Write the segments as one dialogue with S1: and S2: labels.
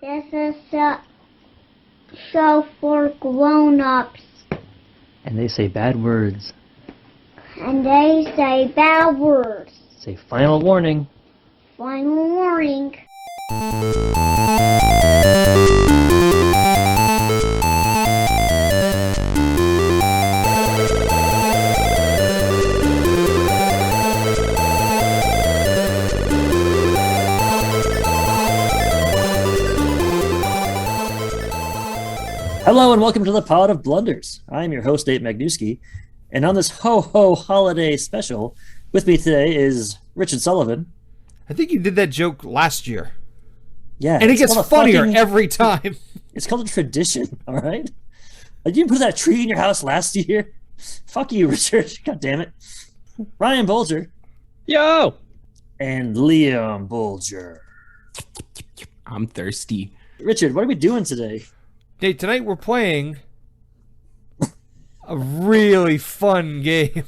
S1: This is a show for grown-ups.
S2: And they say bad words.
S1: And they say bad words.
S2: Say final warning.
S1: Final warning.
S2: Hello and welcome to the Pod of Blunders. I'm your host, Nate Magnuski, and on this ho-ho holiday special, with me today is Richard Sullivan.
S3: I think you did that joke last year.
S2: Yeah.
S3: And it gets funnier every time.
S2: It's called a tradition, all right? You didn't put that tree in your house last year? Fuck you, Richard. God damn it. Ryan Bolger.
S4: Yo!
S2: And Liam Bolger.
S4: I'm thirsty.
S2: Richard, what are we doing today?
S3: Nate, tonight we're playing a really fun game.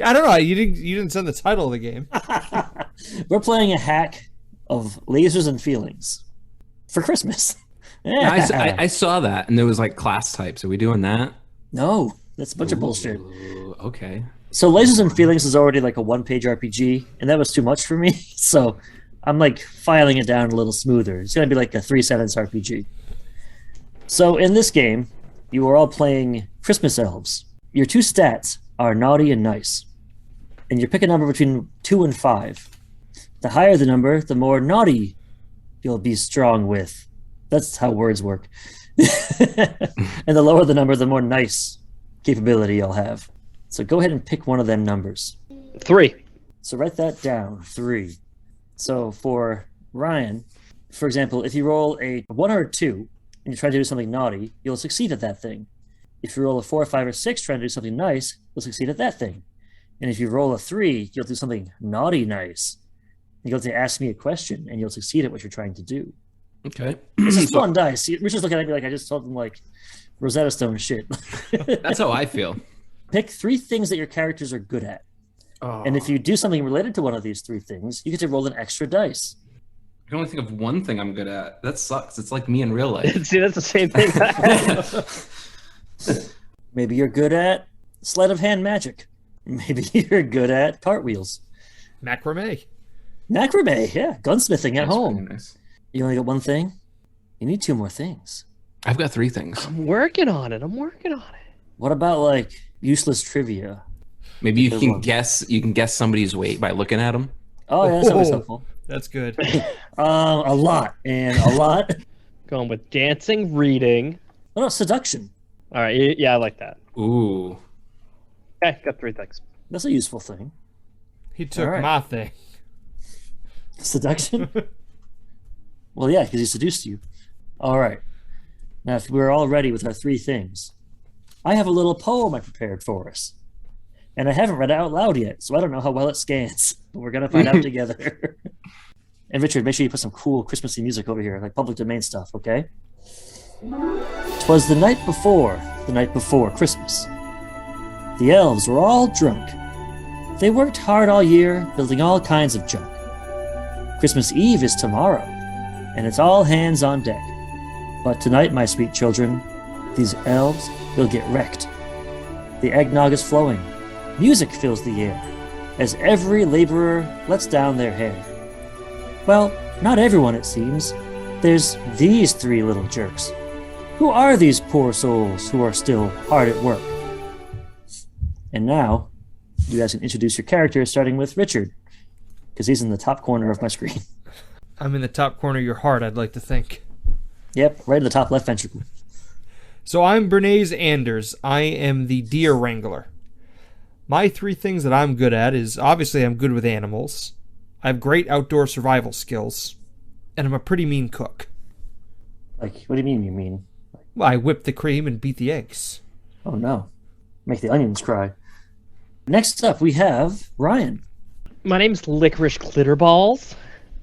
S3: I don't know. You didn't send the title of the game.
S2: We're playing a hack of lasers and feelings for Christmas.
S4: Yeah, I saw that, and there was like class types. Are we doing that?
S2: No, that's a bunch of bullshit.
S4: Okay.
S2: So Lasers and Feelings is already like a one-page RPG, and that was too much for me. So I'm like filing it down a little smoother. It's going to be like a 3-sentence RPG. So in this game, you are all playing Christmas elves. Your two stats are naughty and nice. And you pick a number between 2 and 5. The higher the number, the more naughty you'll be strong with. That's how words work. And the lower the number, the more nice capability you'll have. So go ahead and pick one of them numbers.
S4: 3.
S2: So write that down, 3. So for Ryan, for example, if you roll a 1 or a 2, and you try to do something naughty, you'll succeed at that thing. If you roll a 4, 5, or 6 trying to do something nice, you'll succeed at that thing. And if you roll a 3, you'll do something naughty nice. You'll have to ask me a question, and you'll succeed at what you're trying to do.
S4: Okay.
S2: This is fun dice. Richard's looking at me like I just told him like Rosetta Stone shit.
S4: That's how I feel.
S2: Pick 3 things that your characters are good at.
S4: Oh.
S2: And if you do something related to one of these 3 things, you get to roll an extra dice.
S4: I can only think of one thing I'm good at. That sucks. It's like me in real life.
S5: See, that's the same thing.
S2: Maybe you're good at sleight of hand magic. Maybe you're good at cartwheels.
S3: Macrame.
S2: Macrame, yeah. Gunsmithing at
S4: That's
S2: home.
S4: pretty nice.
S2: You only got 1 thing? You need 2 more things.
S4: I've got 3 things.
S5: I'm working on it.
S2: What about like useless trivia?
S4: Maybe you
S2: Good
S4: can
S2: one.
S4: guess. You can guess somebody's weight by looking at them.
S2: Oh, yeah, that's always
S3: Oh.
S2: helpful.
S3: That's good.
S2: A lot. And a lot.
S5: Going with dancing, reading.
S2: What about seduction?
S5: All right, yeah, I like that.
S4: Ooh.
S5: Okay, got 3 things.
S2: That's a useful thing.
S3: He took
S2: All right.
S3: my thing.
S2: Seduction? Well, yeah, because he seduced you. All right. Now, if we're all ready with our 3 things, I have a little poem I prepared for us. And I haven't read it out loud yet, so I don't know how well it scans. But we're going to find out together. And Richard, make sure you put some cool Christmassy music over here, like public domain stuff, okay? 'Twas the night before Christmas. The elves were all drunk. They worked hard all year, building all kinds of junk. Christmas Eve is tomorrow, and it's all hands on deck. But tonight, my sweet children, these elves will get wrecked. The eggnog is flowing. Music fills the air, as every laborer lets down their hair. Well, not everyone, it seems. There's these 3 little jerks. Who are these poor souls who are still hard at work? And now, you guys can introduce your characters, starting with Richard, because he's in the top corner of my screen.
S3: I'm in the top corner of your heart, I'd like to think.
S2: Yep, right in the top left ventricle.
S3: So I'm Bernays Anders. I am the deer wrangler. My 3 things that I'm good at is, obviously, I'm good with animals. I have great outdoor survival skills. And I'm a pretty mean cook.
S2: Like, what do you mean?
S3: Well, I whip the cream and beat the eggs.
S2: Oh no. Make the onions cry. Next up, we have Ryan.
S5: My name's Licorice Glitterballs,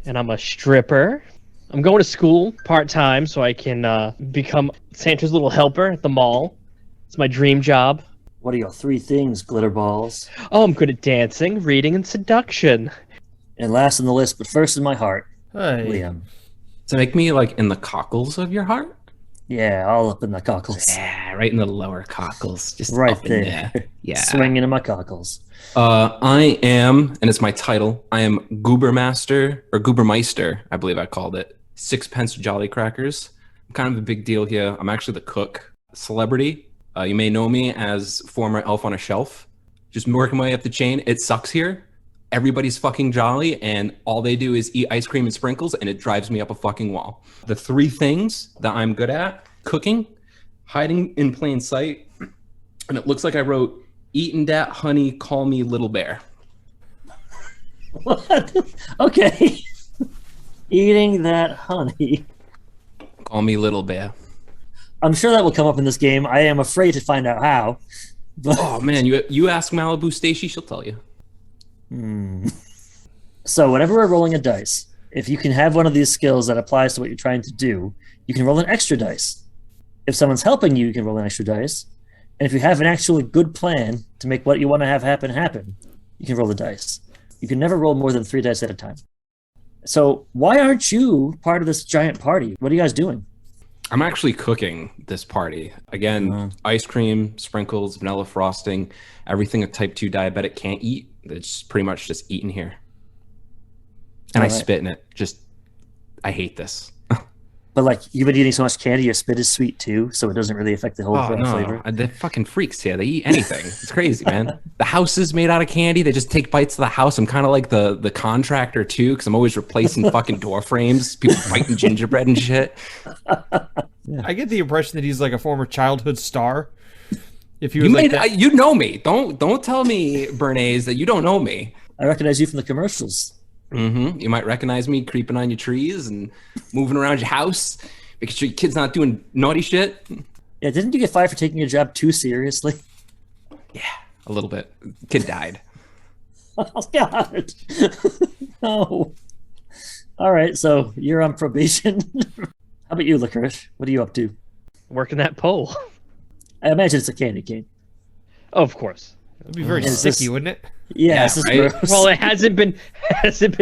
S5: and I'm a stripper. I'm going to school part-time so I can become Santa's little helper at the mall. It's my dream job.
S2: What are your 3 things, Glitterballs?
S5: Oh, I'm good at dancing, reading, and seduction.
S2: And last on the list, but first in my heart,
S3: Hey.
S2: Liam.
S4: To make me like in the cockles of your heart?
S2: Yeah, all up in the cockles.
S4: Yeah, right in the lower cockles. Just
S2: Right
S4: up in there.
S2: there.
S4: Yeah.
S2: Swinging in my cockles.
S4: I am, and it's my title, I am Goobermaster, or Goobermeister, I believe I called it. Sixpence Jolly Crackers. I'm kind of a big deal here. I'm actually the cook. Celebrity. You may know me as former Elf on a Shelf. Just working my way up the chain. It sucks here. Everybody's fucking jolly, and all they do is eat ice cream and sprinkles, and it drives me up a fucking wall. The 3 things that I'm good at: cooking, hiding in plain sight, and it looks like I wrote, "Eatin' dat honey, call me little bear."
S2: What? Okay. Eating that honey.
S4: Call me little bear.
S2: I'm sure that will come up in this game. I am afraid to find out how. But
S4: Oh man, you ask Malibu Stacy, she'll tell you.
S2: So whenever we're rolling a dice, if you can have one of these skills that applies to what you're trying to do, you can roll an extra dice. If someone's helping you, you can roll an extra dice. And if you have an actually good plan to make what you want to have happen, you can roll the dice. You can never roll more than 3 dice at a time. So why aren't you part of this giant party? What are you guys doing?
S4: I'm actually cooking this party. Again, ice cream, sprinkles, vanilla frosting, everything a type 2 diabetic can't eat. It's pretty much just eaten here. And I
S2: Alright.
S4: spit in it. I hate this.
S2: But like you've been eating so much candy, your spit is sweet too, so it doesn't really affect the whole
S4: Oh, no.
S2: flavor.
S4: They're fucking freaks here. They eat anything. It's crazy, man. The house is made out of candy. They just take bites of the house. I'm kind of like the contractor, too, because I'm always replacing fucking door frames. People biting gingerbread and shit.
S3: I get the impression that he's like a former childhood star. If he was
S4: You,
S3: like
S4: made,
S3: that,
S4: you know me. Don't tell me, Bernays, that you don't know me.
S2: I recognize you from the commercials.
S4: You might recognize me creeping on your trees and moving around your house, making sure your kid's not doing naughty shit.
S2: Yeah, didn't you get fired for taking your job too seriously?
S4: Yeah, a little bit. Kid died.
S2: Oh God. No. All right, so you're on probation. How about you, Licorice? What are you up to?
S5: Working that pole.
S2: I imagine it's a candy cane.
S5: Of course.
S3: it'd be very
S2: Is
S3: sticky,
S2: this-
S3: wouldn't it?
S2: Yeah,
S4: Yeah,
S2: this is
S4: right?
S2: gross.
S5: Well, it hasn't been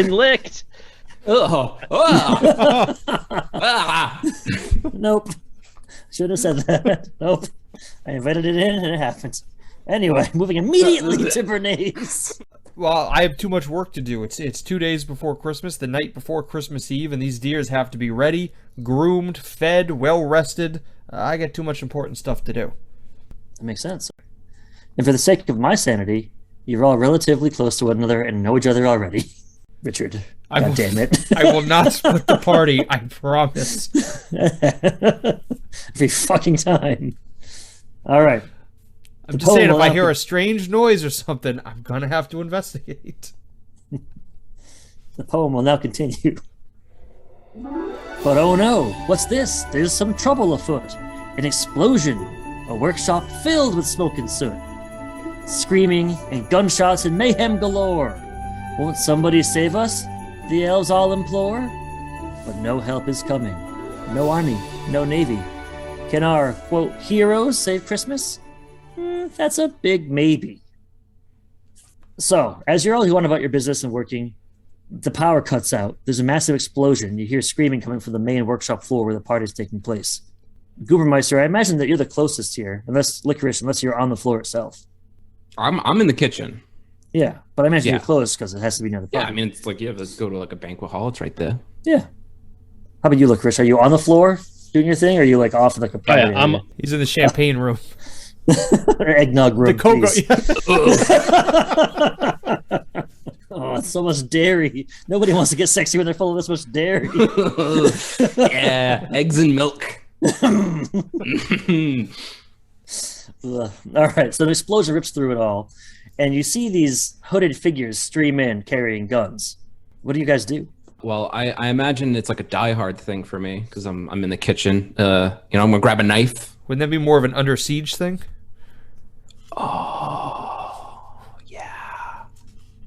S5: licked.
S4: Oh, ah.
S2: Nope. Should have said that. Nope. I invited it in and it happened. Anyway, moving immediately to Bernays.
S3: Well, I have too much work to do. It's 2 days before Christmas, the night before Christmas Eve, and these deers have to be ready, groomed, fed, well rested. I got too much important stuff to do.
S2: That makes sense. And for the sake of my sanity, you're all relatively close to one another and know each other already. Richard.
S3: I
S2: God
S3: will-
S2: damn it.
S3: I will not split the party, I promise.
S2: Every fucking time. All right.
S3: I'm
S2: The
S3: just saying, if
S2: poem
S3: I
S2: will
S3: hear
S2: not
S3: a strange noise or something, I'm gonna have to investigate.
S2: The poem will now continue. But oh no, what's this? There's some trouble afoot. An explosion. A workshop filled with smoke and soot. Screaming and gunshots and mayhem galore. Won't somebody save us? The elves all implore. But no help is coming. No army, no navy. Can our, quote, heroes save Christmas? That's a big maybe. So, as you're all going about your business and working, the power cuts out. There's a massive explosion. You hear screaming coming from the main workshop floor where the party is taking place. Goobermeister, I imagine that you're the closest here, unless you're on the floor itself.
S4: I'm in the kitchen.
S2: Yeah, but I imagine
S4: Yeah.
S2: you're close because it has to be near the
S4: Yeah,
S2: party.
S4: I mean, it's like you have to go to like a banquet hall. It's right there.
S2: Yeah. How about you, Licorice? Are you on the floor doing your thing, or are you like off in like a private
S5: I'm-
S2: area?
S3: He's in the champagne room.
S2: or eggnog room,
S3: The cocoa.
S2: please. Oh, it's so much dairy. Nobody wants to get sexy when they're full of this much dairy.
S4: Yeah, eggs and milk.
S2: Ugh. All right, so an explosion rips through it all, and you see these hooded figures stream in carrying guns. What do you guys do?
S4: Well, I imagine it's like a Die Hard thing for me because I'm in the kitchen. I'm gonna grab a knife.
S3: Wouldn't that be more of an Under Siege thing?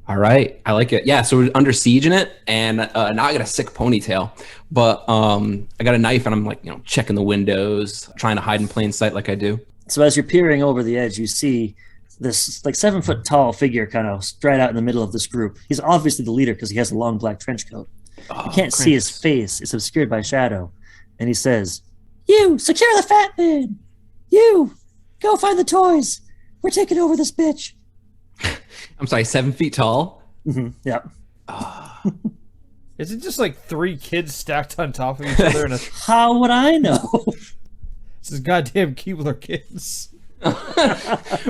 S4: All right, I like it. Yeah, so we're under siege in it, and now I got a sick ponytail, but I got a knife, and I'm like, checking the windows, trying to hide in plain sight like I do.
S2: So as you're peering over the edge, you see this like 7 foot tall figure kind of straight out in the middle of this group. He's obviously the leader because he has a long black trench coat.
S4: Oh,
S2: You can't see his
S4: Krampus.
S2: face. It's obscured by shadow. And he says, "You, secure the fat man! You, go find the toys! We're taking over this bitch!"
S4: I'm sorry, 7 feet tall.
S2: Yeah.
S3: Is it just like 3 kids stacked on top of each other in a
S2: How would I know?
S3: this is goddamn Keebler kids?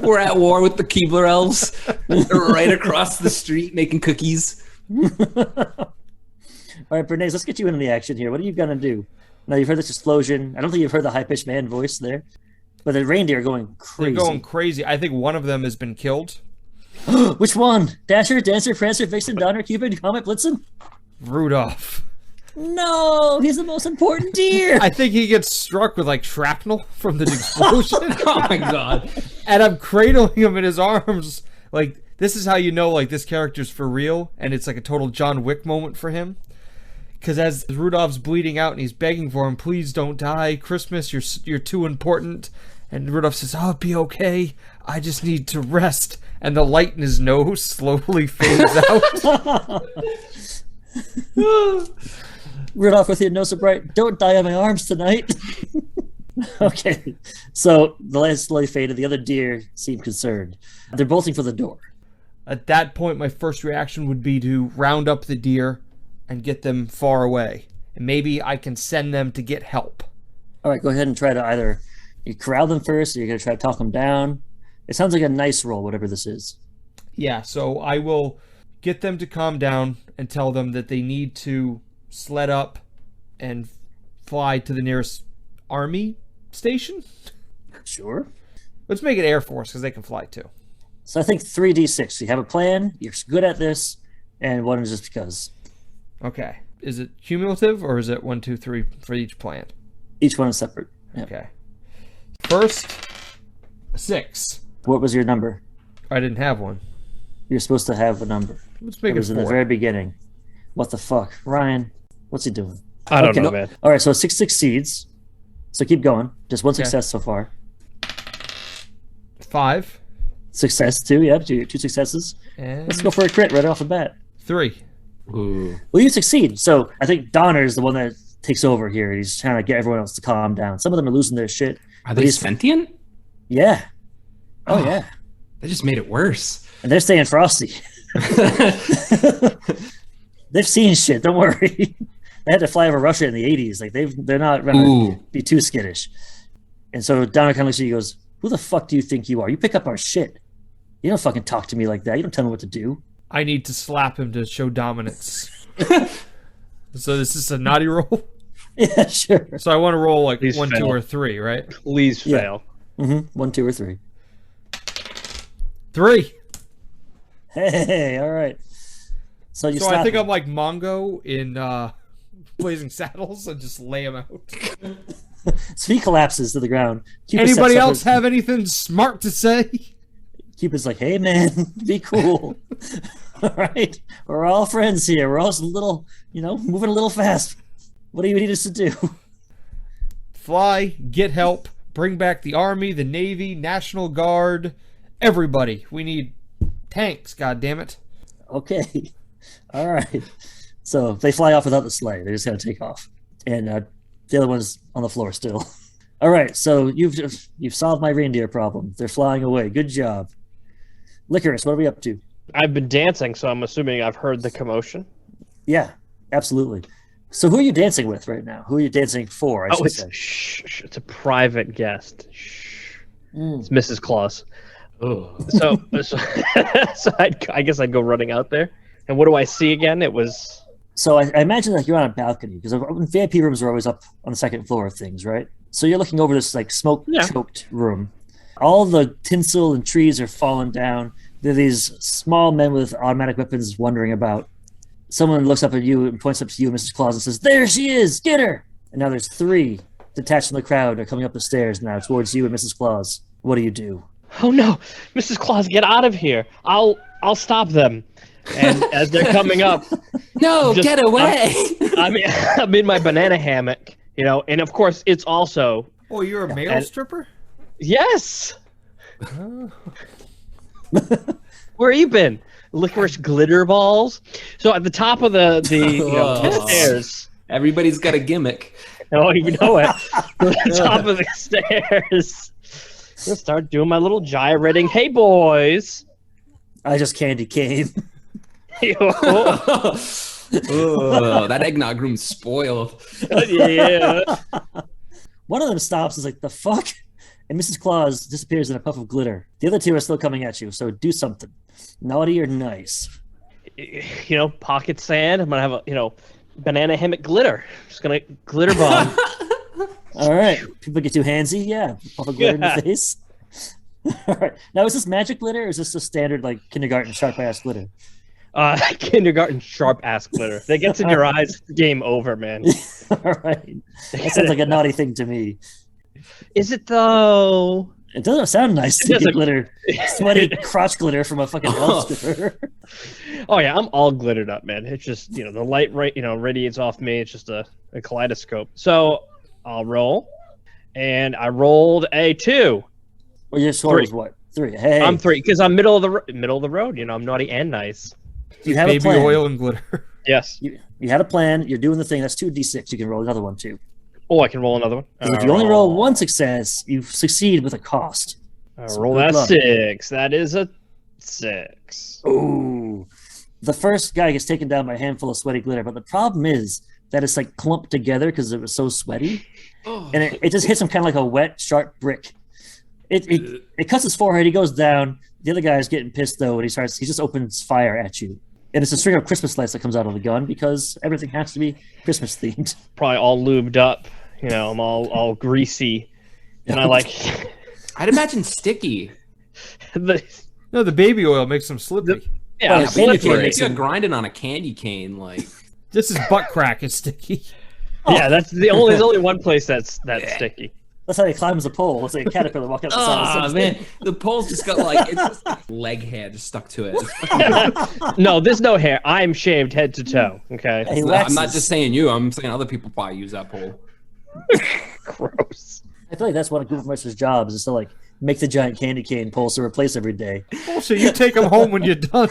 S4: We're at war with the Keebler elves. They're right across the street making cookies.
S2: All right, Bernays, let's get you into the action here. What are you going to do? Now, you've heard this explosion. I don't think you've heard the high-pitched man voice there. But the reindeer are going crazy.
S3: They're going crazy. I think one of them has been killed.
S2: Which one? Dasher, Dancer, Prancer, Vixen, Donner, Cupid, Comet, Blitzen?
S3: Rudolph.
S2: No, he's the most important deer.
S3: I think he gets struck with like shrapnel from the explosion.
S4: Oh my god.
S3: And I'm cradling him in his arms. Like, this is how you know, like, this character's for real. And it's like a total John Wick moment for him. Because as Rudolph's bleeding out and he's begging for him, "Please don't die. Christmas, you're too important." And Rudolph says, "I'll be okay. I just need to rest." And the light in his nose slowly fades out.
S2: Rudolph, with your nose so bright, don't die on my arms tonight. Okay, so the light slowly faded. The other deer seem concerned. They're bolting for the door.
S3: At that point, my first reaction would be to round up the deer and get them far away. And maybe I can send them to get help.
S2: All right, go ahead and try to either you corral them first, or you're going to try to talk them down. It sounds like a nice roll, whatever this is.
S3: Yeah, so I will get them to calm down and tell them that they need to sled up and fly to the nearest army station.
S2: Sure.
S3: Let's make it Air Force because they can fly too.
S2: So I think 3d6. You have a plan, you're good at this, and one is just because.
S3: Okay. Is it cumulative or is it 1, 2, 3 for each plant?
S2: Each one is separate. Yeah.
S3: Okay. First, 6.
S2: What was your number?
S3: I didn't have one.
S2: You're supposed to have a number.
S3: Let's
S2: It
S3: make it
S2: was in the
S3: 4.
S2: very beginning. What the fuck? Ryan, what's he doing?
S5: I don't
S2: Okay.
S5: know, man.
S2: All right, so 6 succeeds. So keep going. Just one
S3: Okay.
S2: success so far.
S3: 5
S2: Success, 2, yeah, two successes.
S3: and
S2: Let's go for a crit right off the bat.
S3: 3.
S4: Ooh.
S2: Well, you succeed. So I think Donner is the one that takes over here. He's trying to get everyone else to calm down. Some of them are losing their shit.
S4: Are they sentient?
S2: Yeah. Oh,
S4: Oh.
S2: yeah.
S4: That just made it worse.
S2: And they're staying frosty. They've seen shit. Don't worry. They had to fly over Russia in the 80s. Like they're not going to
S4: Ooh.
S2: be too skittish. And so Donner kind of looks at you and goes, "Who the fuck do you think you are? You pick up our shit. You don't fucking talk to me like that. You don't tell me what to do."
S3: I need to slap him to show dominance. So this is a naughty roll.
S2: Yeah, sure.
S3: So I want to roll like
S5: Please
S3: 1, 2,
S5: fail.
S3: or 3, right?
S5: Please
S2: Yeah.
S5: fail.
S2: 1, 2, or 3.
S3: 3.
S2: Hey, all right. So you
S3: So
S2: slap
S3: I think
S2: him.
S3: I'm like Mongo in Blazing Saddles and just lay him out.
S2: So he collapses to the ground. Cupid
S3: Anybody
S2: steps up
S3: else
S2: and-
S3: have anything smart to say?
S2: Cupid's like, "Hey, man, be cool. All right, we're all friends here. We're all just a little, moving a little fast. What do you need us to do?"
S3: Fly, get help, bring back the Army, the Navy, National Guard, everybody. We need tanks, goddammit.
S2: Okay, all right. So they fly off without the sleigh. They just gotta take off, and the other one's on the floor still. All right, so you've solved my reindeer problem. They're flying away. Good job. Licorice, what are we up to?
S5: I've been dancing, so I'm assuming I've heard the commotion.
S2: Yeah, absolutely. So who are you dancing with right now? Who are you dancing for? I
S5: Oh,
S2: should
S5: it's
S2: say.
S5: shh, it's a private guest. Shh.
S2: Mm.
S5: It's Mrs. Claus.
S4: Oh.
S5: So I guess I'd go running out there. And what do I see again? It was
S2: So I imagine like you're on a balcony because VIP rooms are always up on the second floor of things, right? So you're looking over this like smoke-choked room. All the tinsel and trees are falling down. There are these small men with automatic weapons wandering about. Someone looks up at you and points up to you, Mrs. Claus, and says, "There she is! Get her!" And now there's 3 detached from the crowd are coming up the stairs now towards you and Mrs. Claus. What do you do?
S5: oh no, Mrs. Claus, get out of here! I'll stop them. And as they're coming up,
S4: No,
S5: Just-
S4: get away!
S5: I'm in my banana hammock, and of course it's also
S3: Oh, you're a male
S5: And-
S3: stripper?
S5: yes. Where you been? licorice glitter balls. So at the top of the
S4: Oh.
S5: stairs.
S4: Everybody's got a gimmick.
S5: I don't even know it. At the top of the stairs. I'm gonna start doing my little gyrating. Hey boys.
S2: I just candy cane.
S5: Oh,
S4: Ugh, that eggnog room's spoiled.
S5: yeah.
S2: One of them stops, is like, the fuck? And Mrs. Claus disappears in a puff of glitter. The other two are still coming at you, so do something. Naughty or nice.
S5: Pocket sand. I'm gonna have a banana hammock glitter. Just gonna glitter bomb.
S2: All right. People get too handsy? Yeah. Puff of glitter in
S5: Yeah.
S2: the face. All right. Now, is this magic glitter or is this just standard, like, kindergarten sharp-ass glitter?
S5: Kindergarten sharp ass glitter. If that gets in your eyes, game over, man.
S2: All right. That sounds like a naughty thing to me.
S5: Is it though?
S2: It doesn't sound nice
S5: It
S2: to get
S5: doesn't-
S2: glitter, sweaty crotch glitter from a fucking elf glitter.
S5: Oh yeah, I'm all glittered up, man. It's just the light radiates off me. It's just a kaleidoscope. So I'll roll, and I rolled a 2.
S2: Well, your score
S5: Three.
S2: was what? 3. Hey,
S5: I'm 3 because I'm middle of the road. I'm naughty and nice.
S2: you have a
S3: Baby
S2: plan.
S3: oil and glitter.
S5: Yes.
S2: You had a plan. You're doing the thing. That's 2d6. You can roll another one too.
S5: Oh, I can roll another one.
S2: 'Cause if you only roll one success, you succeed with a cost.
S5: I'll
S2: So
S5: roll
S2: good
S5: that
S2: luck.
S5: 6. That is a 6.
S2: Ooh. The first guy gets taken down by a handful of sweaty glitter, but the problem is that it's like clumped together because it was so sweaty, and it just hits him kind of like a wet, sharp brick. It cuts his forehead. He goes down. The other guy's getting pissed though, and he just opens fire at you. And it's a string of Christmas lights that comes out of the gun because everything has to be Christmas themed.
S5: Probably all lubed up. I'm all greasy, and I like
S4: I'd imagine sticky.
S5: the
S3: No, the baby oil makes them slippery.
S5: yeah.
S2: Well,
S5: I'm
S2: the baby
S5: slippery.
S2: can
S4: If you're grinding on a candy cane, like
S3: This is butt crack. It's sticky.
S5: Yeah, that's there's only one place that's sticky.
S2: That's how he climbs the pole. It's like a caterpillar walking up the side of
S4: oh
S2: something.
S4: man, the pole's just got like it's just like leg hair just stuck to it. It's
S5: No, there's no hair. I'm shaved head to toe. Okay.
S2: He
S4: I'm
S2: waxes.
S4: not just saying you. I'm saying other people probably use that pole.
S5: Gross.
S2: I feel like that's one of Goobermeister's jobs is to like make the giant candy cane poles to replace every day.
S3: Bullshit. You take them home when you're done.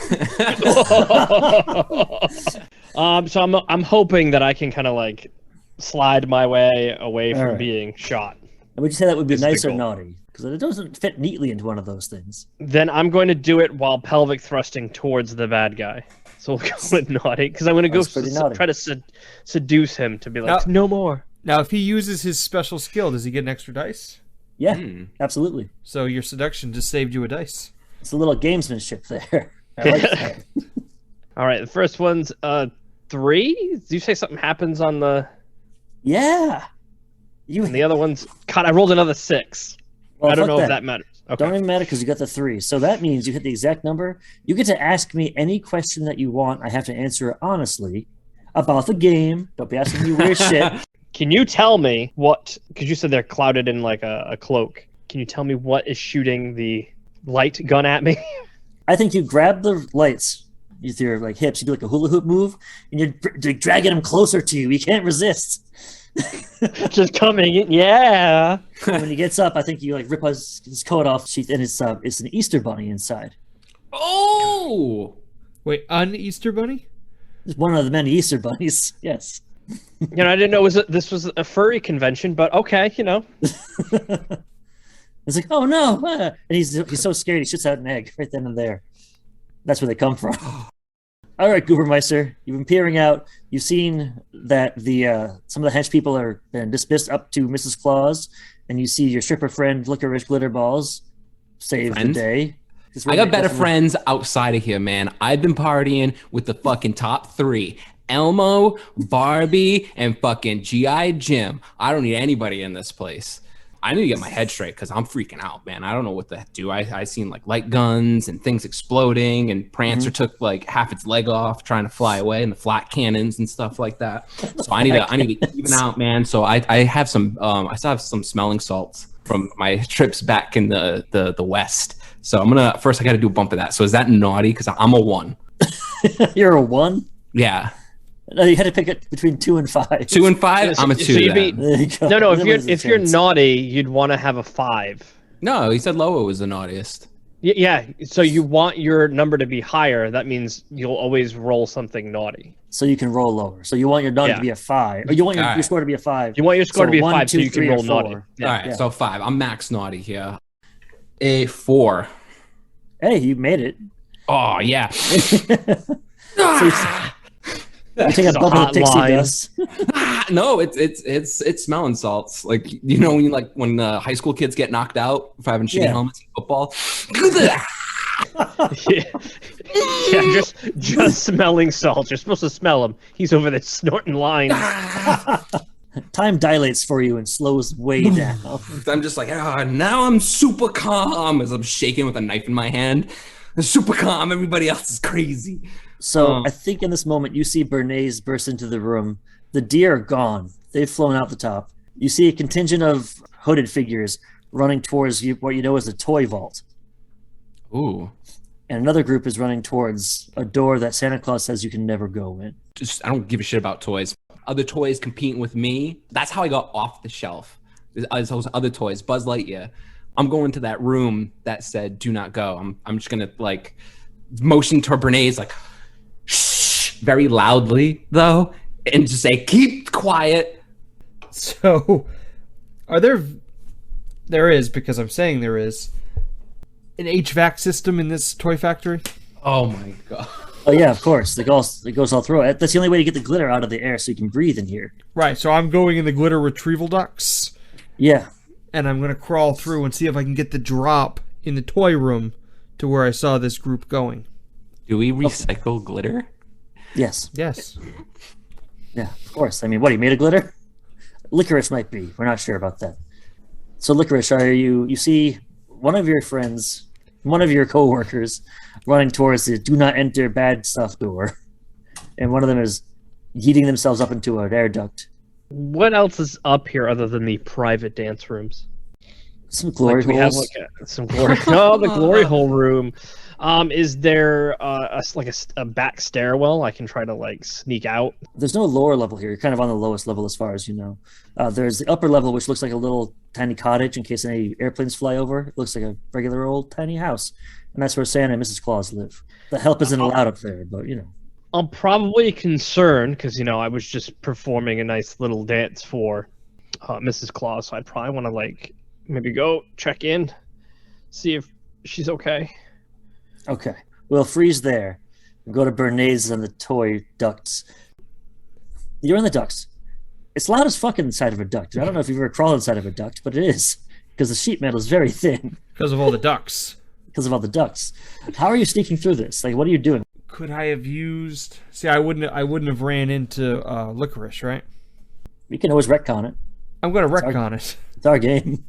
S5: So I'm hoping that I can kind of like slide my way away from
S2: Alright.
S5: being shot.
S2: And would you say that would be
S5: It's the
S2: nice or
S5: goal.
S2: naughty? Because it doesn't fit neatly into one of those things.
S5: Then I'm going to do it while pelvic thrusting towards the bad guy. So we'll go with naughty because I'm going to go
S2: That's pretty naughty.
S5: try to seduce him to be like,
S3: No.
S5: no more.
S3: Now, if he uses his special skill, does he get an extra dice?
S2: Yeah,
S4: Hmm.
S2: absolutely.
S3: So your seduction just saved you a dice.
S2: It's a little gamesmanship there. I like that.
S5: All right, the first one's 3. Did you say something happens on the?
S2: Yeah. You
S5: And the other one's God. I rolled another 6.
S2: well,
S5: I don't
S2: fuck
S5: know if that matters. Okay.
S2: Don't even matter because you got the 3. So that means you hit the exact number. You get to ask me any question that you want. I have to answer it honestly about the game. Don't be asking me weird shit.
S5: Can you tell me what? Because you said they're clouded in like a cloak. Can you tell me what is shooting the light gun at me?
S2: I think you grab the lights with your like hips. You do like a hula hoop move, and you're dragging them closer to you. You can't resist.
S5: Just coming in. Yeah.
S2: When he gets up, I think you like rip his coat off, and it's an Easter bunny inside.
S4: Oh,
S3: Wait, an Easter bunny?
S2: It's one of the many Easter bunnies. Yes.
S5: I didn't know this was a furry convention, but okay,
S2: It's like, oh no! And he's so scared he shoots out an egg right then and there. That's where they come from. All right, Goobermeister, you've been peering out. You've seen that the some of the hench people are been dismissed up to Mrs. Claus, and you see your stripper friend Licorice Glitter Balls save
S4: Friend?
S2: the day. This
S4: I
S2: way
S4: got
S2: they
S4: better
S2: definitely-
S4: friends outside of here, man. I've been partying with the fucking top 3. Elmo, Barbie, and fucking G.I. Jim. I don't need anybody in this place. I need to get my head straight because I'm freaking out, man. I don't know what to do. I seen like light guns and things exploding, and Prancer took like half its leg off trying to fly away, and the flat cannons and stuff like that. So I need to even out, man. So I have some I still have some smelling salts from my trips back in the West. So I got to do a bump of that. So is that naughty? Because I'm a 1.
S2: You're a 1.
S4: Yeah,
S2: No, you had to pick it between 2 and 5.
S4: 2 and 5. I'm a 2.
S5: So you'd be-
S4: then.
S2: There you go.
S5: No.
S2: There was a
S5: If you're
S2: chance.
S5: naughty, you'd want to have a 5.
S4: No, he said Loa was the naughtiest.
S5: Yeah. So you want your number to be higher. That means you'll always roll something naughty.
S2: So you can roll lower. So you want your naughty
S5: Yeah.
S2: to be a 5. Or you want your
S4: Alright.
S2: score to be a 5.
S5: You want your score to be a
S2: one,
S5: 5 so
S2: two,
S5: you can
S2: three, or
S5: roll naughty.
S2: 4.
S5: Yeah.
S4: All right,
S2: Yeah.
S4: so 5. I'm max naughty here. A 4.
S2: Hey, you made it.
S4: Oh yeah.
S2: You take a
S5: It's a
S2: bubble of
S5: hot
S2: pixie
S5: line.
S2: dust.
S4: No, it's smelling salts. Like when high school kids get knocked out for having shitty
S2: Yeah.
S4: helmets in football.
S5: Yeah, just smelling salt. You're supposed to smell him. He's over there snorting lines.
S2: Time dilates for you and slows way down.
S4: I'm just like, now I'm super calm as I'm shaking with a knife in my hand. I'm super calm. Everybody else is crazy.
S2: So I think in this moment you see Bernays burst into the room. The deer are gone. They've flown out the top. You see a contingent of hooded figures running towards you, what you know is the toy vault.
S4: Ooh.
S2: And another group is running towards a door that Santa Claus says you can never go in.
S4: I don't give a shit about toys. Other toys competing with me. That's how I got off the shelf. Those other toys, Buzz Lightyear. I'm going to that room that said "Do not go." I'm just gonna like motion toward Bernays like shh, very loudly though, and just say keep quiet.
S3: So, are there? There is, because I'm saying there is an HVAC system in this toy factory.
S4: Oh my god.
S2: Oh yeah, of course. It goes all through it. That's the only way to get the glitter out of the air so you can breathe in here.
S3: Right. So I'm going in the glitter retrieval ducts,
S2: Yeah.
S3: and I'm gonna crawl through and see if I can get the drop in the toy room to where I saw this group going.
S4: Do we recycle glitter?
S2: Yes.
S3: Yes.
S2: Yeah, of course. I mean, what, he made of glitter? Licorice might be. We're not sure about that. So Licorice, you see one of your friends, one of your co-workers running towards the do not enter bad stuff door. And one of them is heating themselves up into an air duct.
S5: What else is up here other than the private dance rooms?
S2: Some glory
S5: Like, we have
S2: holes.
S5: some glory. No, the glory hole room. Is there a back stairwell I can try to like sneak out?
S2: There's no lower level here. You're kind of on the lowest level as far as you know. There's the upper level, which looks like a little tiny cottage in case any airplanes fly over. It looks like a regular old tiny house. And that's where Santa and Mrs. Claus live. The help isn't allowed up there, but you know.
S5: I'm probably concerned because I was just performing a nice little dance for Mrs. Claus, so I'd probably want to like maybe go check in, see if she's okay.
S2: Okay. We'll freeze there and go to Bernays and the toy ducts. You're in the ducts. It's loud as fuck inside of a duct. I don't know if you've ever crawled inside of a duct, but it is. Because the sheet metal is very thin
S3: Because of all the ducts.
S2: because of all the ducts. How are you sneaking through this? Like, what are you doing?
S3: Could I have used? See, I wouldn't have ran into Licorice, right?
S2: We can always retcon it.
S3: I'm gonna
S2: Sorry.
S3: retcon it.
S2: It's our game.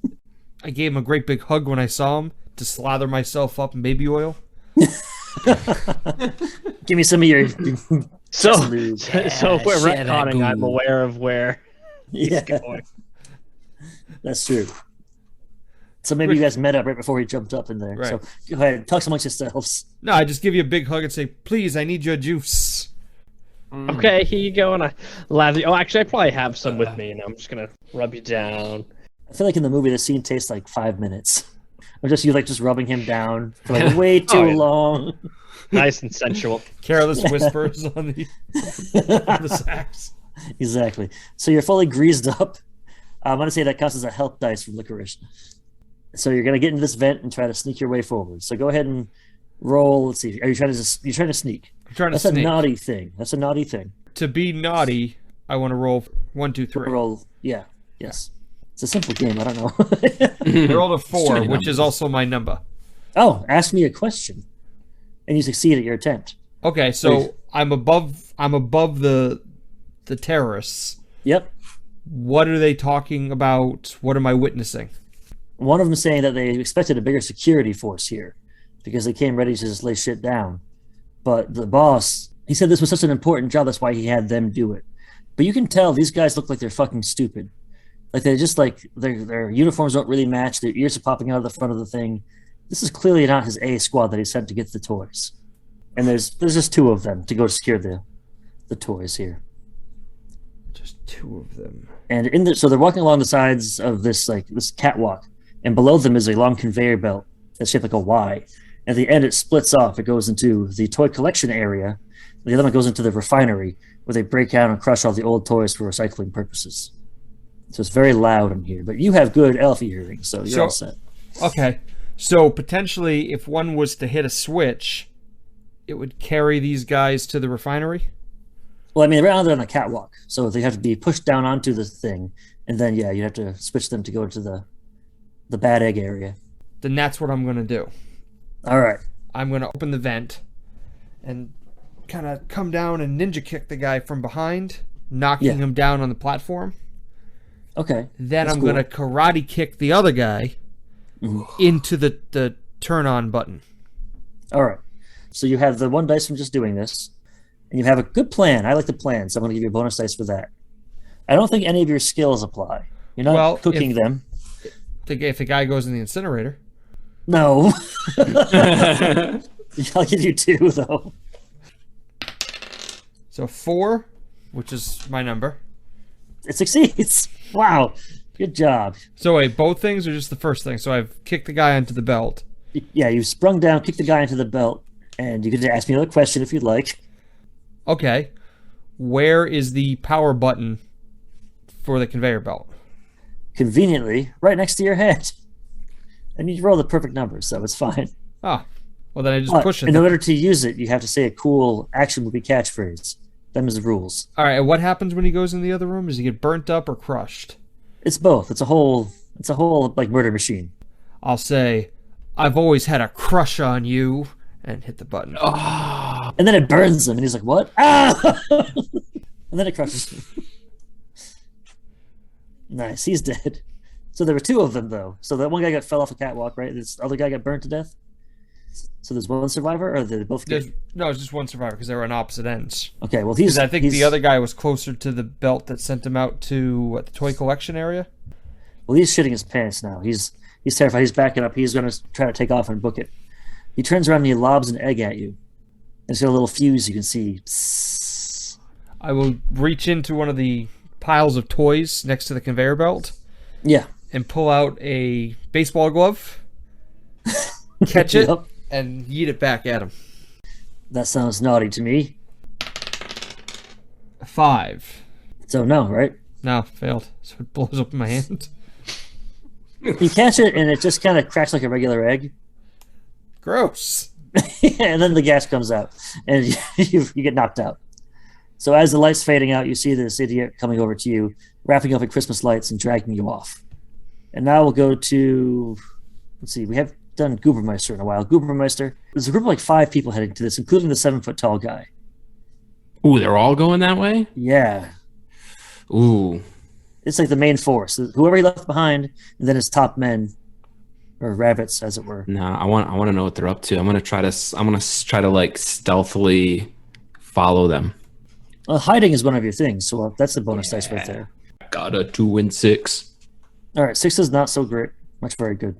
S3: I gave him a great big hug when I saw him to slather myself up in baby oil.
S2: Give me some of your...
S5: So,
S2: Lube.
S5: so if we're
S4: share that
S5: retconning, I'm
S4: goo.
S5: aware of where he's
S2: Yeah,
S5: going.
S2: that's true. So maybe you guys met up right before he jumped up in there.
S3: Right.
S2: So go ahead, talk amongst yourselves.
S3: No, I just give you a big hug and say, "Please, I need your juice."
S5: Okay, here you go, and I lather you. Oh, actually, I probably have some with me, and I'm just gonna rub you down.
S2: I feel like in the movie the scene takes like 5 minutes. Or just you like just rubbing him down for like way too
S5: yeah.
S2: long.
S5: Nice and sensual.
S3: Careless whispers on the sax.
S2: Exactly. So you're fully greased up. I'm gonna say that counts as a health dice from Licorice. So you're gonna get into this vent and try to sneak your way forward. So go ahead and roll. Let's see. Are you trying to sneak?
S3: I'm trying to
S2: That's a
S3: sneak.
S2: naughty thing. That's a naughty thing.
S3: To be naughty, I want to roll 1, 2, 3.
S2: Roll. Yeah. Yes. It's a simple game. I don't know.
S3: I rolled a
S4: Too
S3: 4,
S4: many
S3: which is
S4: numbers.
S3: also my number.
S2: Oh, ask me a question, and you succeed at your attempt.
S3: Okay, so I'm above the terrorists.
S2: Yep.
S3: What are they talking about? What am I witnessing?
S2: One of them saying that they expected a bigger security force here because they came ready to just lay shit down. But the boss, he said this was such an important job, that's why he had them do it. But you can tell these guys look like they're fucking stupid. Like they're just like their uniforms don't really match. Their ears are popping out of the front of the thing. This is clearly not his A squad that he sent to get the toys. And there's just 2 of them to go secure the toys here.
S3: Just 2 of them.
S2: And so they're walking along the sides of this catwalk, and below them is a long conveyor belt that's shaped like a Y. At the end, it splits off. It goes into the toy collection area. The other one goes into the refinery, where they break down and crush all the old toys for recycling purposes. So it's very loud in here. But you have good elf hearing, so you're all set.
S3: Okay. So potentially, if one was to hit a switch, it would carry these guys to the refinery?
S2: Well, I mean, right now they're on the catwalk, so they have to be pushed down onto the thing, and then, yeah, you have to switch them to go to the bad egg area.
S3: Then that's what I'm going to do.
S2: All right.
S3: I'm going to open the vent and kind of come down and ninja kick the guy from behind, knocking him down on the platform.
S2: Okay.
S3: Then
S2: That's
S3: I'm
S2: cool.
S3: going to karate kick the other guy into the turn on button.
S2: All right. So you have the 1 dice from just doing this, and you have a good plan. I like the plan, so I'm going to give you a bonus dice for that. I don't think any of your skills apply. You're not cooking them.
S3: If the guy goes in the incinerator.
S2: No. I'll give you 2, though.
S3: So 4, which is my number.
S2: It succeeds. Wow. Good job.
S3: So wait, both things or just the first thing? So I've kicked the guy onto the belt.
S2: Yeah, you sprung down, kicked the guy into the belt, and you can ask me another question if you'd like.
S3: Okay. Where is the power button for the conveyor belt?
S2: Conveniently, right next to your head. And you roll the perfect numbers, so it's fine.
S3: Ah. Well, then I just
S2: But
S3: push it.
S2: in order to use it, you have to say a cool action movie catchphrase. Them is the rules.
S3: All right, and what happens when he goes in the other room? Does he get burnt up or crushed?
S2: It's both. It's a whole like murder machine.
S3: I'll say, I've always had a crush on you, and hit the button.
S2: And then it burns him, and he's like, "What?" Ah! And then it crushes him. Nice, he's dead. So there were 2 of them, though. So that one guy fell off a catwalk, right? This other guy got burned to death. So there's one survivor, or did they both get?
S3: No, it's just one survivor because they were on opposite ends.
S2: Okay, well
S3: Because I think the other guy was closer to the belt that sent him out to the toy collection area.
S2: Well, he's shitting his pants now. He's terrified. He's backing up. He's going to try to take off and book it. He turns around and he lobs an egg at you. And it's got a little fuse you can see. Psst.
S3: I will reach into one of the piles of toys next to the conveyor belt
S2: Yeah.
S3: and pull out a baseball glove, catch it,
S2: Yep.
S3: and yeet it back at him.
S2: That sounds naughty to me.
S3: 5.
S2: So no, right?
S3: No, failed. So it blows up in my hand.
S2: You catch it and it just kind of cracks like a regular egg.
S3: Gross.
S2: And then the gas comes out and you get knocked out. So as the light's fading out, you see this idiot coming over to you, wrapping up in Christmas lights and dragging you off. And now we'll go to, let's see, we have done Goobermeister in a while. Goobermeister, there's a group of like 5 people heading to this, including the 7-foot-tall guy.
S4: Ooh, they're all going that way?
S2: Yeah.
S4: Ooh.
S2: It's like the main force. Whoever he left behind, and then his top men, or rabbits, as it were.
S4: No, I want to know what they're up to. I'm gonna try to like stealthily follow them.
S2: Hiding is one of your things, so that's the bonus dice right there.
S4: Got a 2 and 6.
S2: All right, 6 is not so great. Much very good.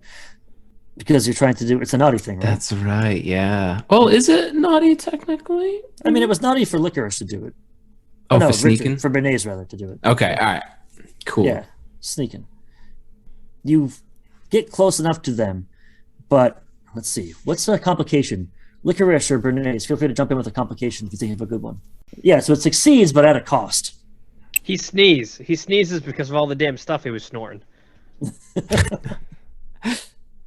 S2: Because you're trying to do, it's a naughty thing, right?
S4: That's right. Yeah. Well, is it naughty technically?
S2: I mean, it was naughty for Licorice to do it.
S4: Oh,
S2: no,
S4: for sneaking.
S2: For Bernays, rather, to do it.
S4: Okay. All right. Cool.
S2: Yeah, sneaking. You get close enough to them, but let's see. What's the complication? Licorice or Bernays, feel free to jump in with a complication if you think of a good one. Yeah, so it succeeds, but at a cost.
S5: He sneezes. He sneezes because of all the damn stuff he was snorting.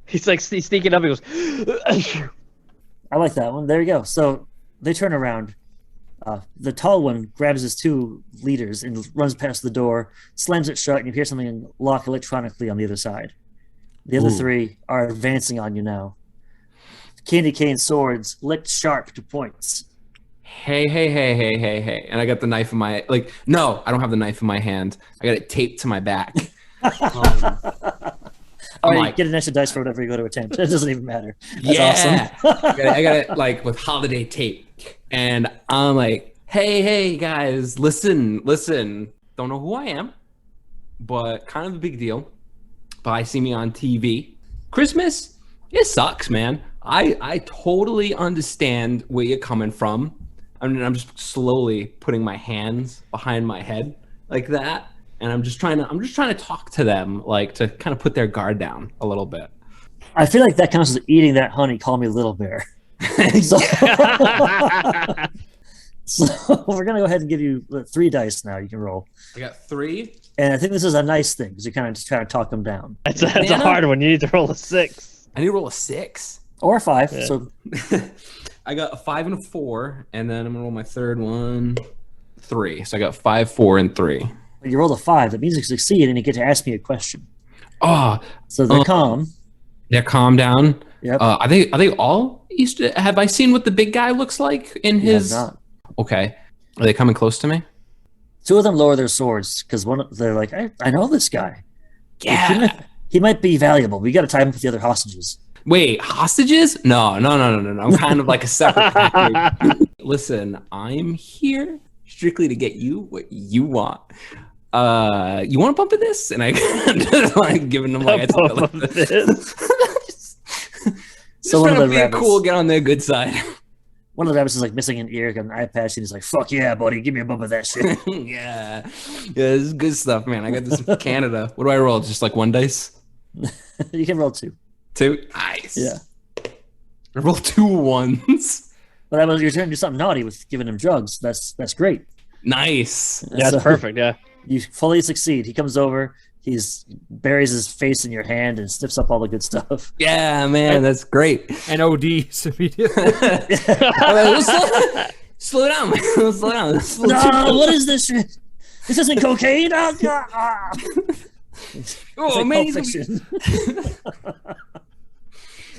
S5: He's like sneaking up. He goes.
S2: I like that one. There you go. So they turn around. The tall one grabs his 2 leaders and runs past the door, slams it shut, and you hear something lock electronically on the other side. The other
S4: Ooh.
S2: 3 are advancing on you now. Candy cane swords, licked sharp to points.
S4: Hey. And I got the knife in my, like, no, I don't have the knife in my hand. I got it taped to my back.
S2: All right,
S4: like-
S2: get an extra dice for whatever you go to attempt. It doesn't even matter. That's
S4: Yeah.
S2: awesome.
S4: I got it like with holiday tape. And I'm like, hey, guys, listen. Don't know who I am, but kind of a big deal. But I see me on TV. Christmas, it sucks, man. I totally understand where you're coming from. I mean, I'm just slowly putting my hands behind my head like that. And I'm just trying to talk to them, like to kind of put their guard down a little bit.
S2: I feel like that counts as eating that honey. Call me Little Bear. So, so we're gonna go ahead and give you 3 dice now. You can roll,
S4: I got 3.
S2: and I think this is a nice thing because you're kind of just trying to talk them down,
S5: That's a hard one. You need to roll a 6.
S4: I need to roll a 6.
S2: or a 5.
S5: Yeah.
S2: So
S4: I got a 5 and a 4, and then I'm gonna roll my third one. 3. So I got 5, 4, and 3.
S2: you rolled a 5. That means you succeed, and you get to ask me a question.
S4: Oh,
S2: So they're calm.
S4: yeah, calm down.
S2: Yep.
S4: Are they all used to? Have I seen what the big guy looks like in
S2: You have
S4: his?
S2: not.
S4: Okay, are they coming close to me?
S2: 2 of them lower their swords because they're like, I know this guy. He might be valuable. We got to tie him with the other hostages.
S4: Wait, hostages? No. I'm kind of like a separate package. Listen, I'm here strictly to get you what you want. You want to bump in this? And I just like giving them like
S2: So one of the
S4: be
S2: rabbits,
S4: cool, get on their good side.
S2: one of the rabbits is like missing an ear, got an eye patch, and he's like, "Fuck yeah, buddy, give me a bump of that shit."
S4: yeah, this is good stuff, man. I got this from Canada. What do I roll? Just like 1 dice?
S2: You can roll 2.
S4: 2? Nice.
S2: Yeah.
S4: I rolled 2 ones.
S2: But that was you're trying to do something naughty with giving him drugs. That's great.
S4: Nice.
S5: Yeah, that's perfect. Yeah.
S2: You fully succeed. He comes over. Buries his face in your hand and sniffs up all the good stuff.
S4: Yeah, man, that's great.
S3: And ODs immediately.
S4: Slow down, man. Slow down.
S2: No, what is this shit? This isn't cocaine. Oh,
S4: Oh,
S2: like
S4: man,
S2: Pulp Fiction.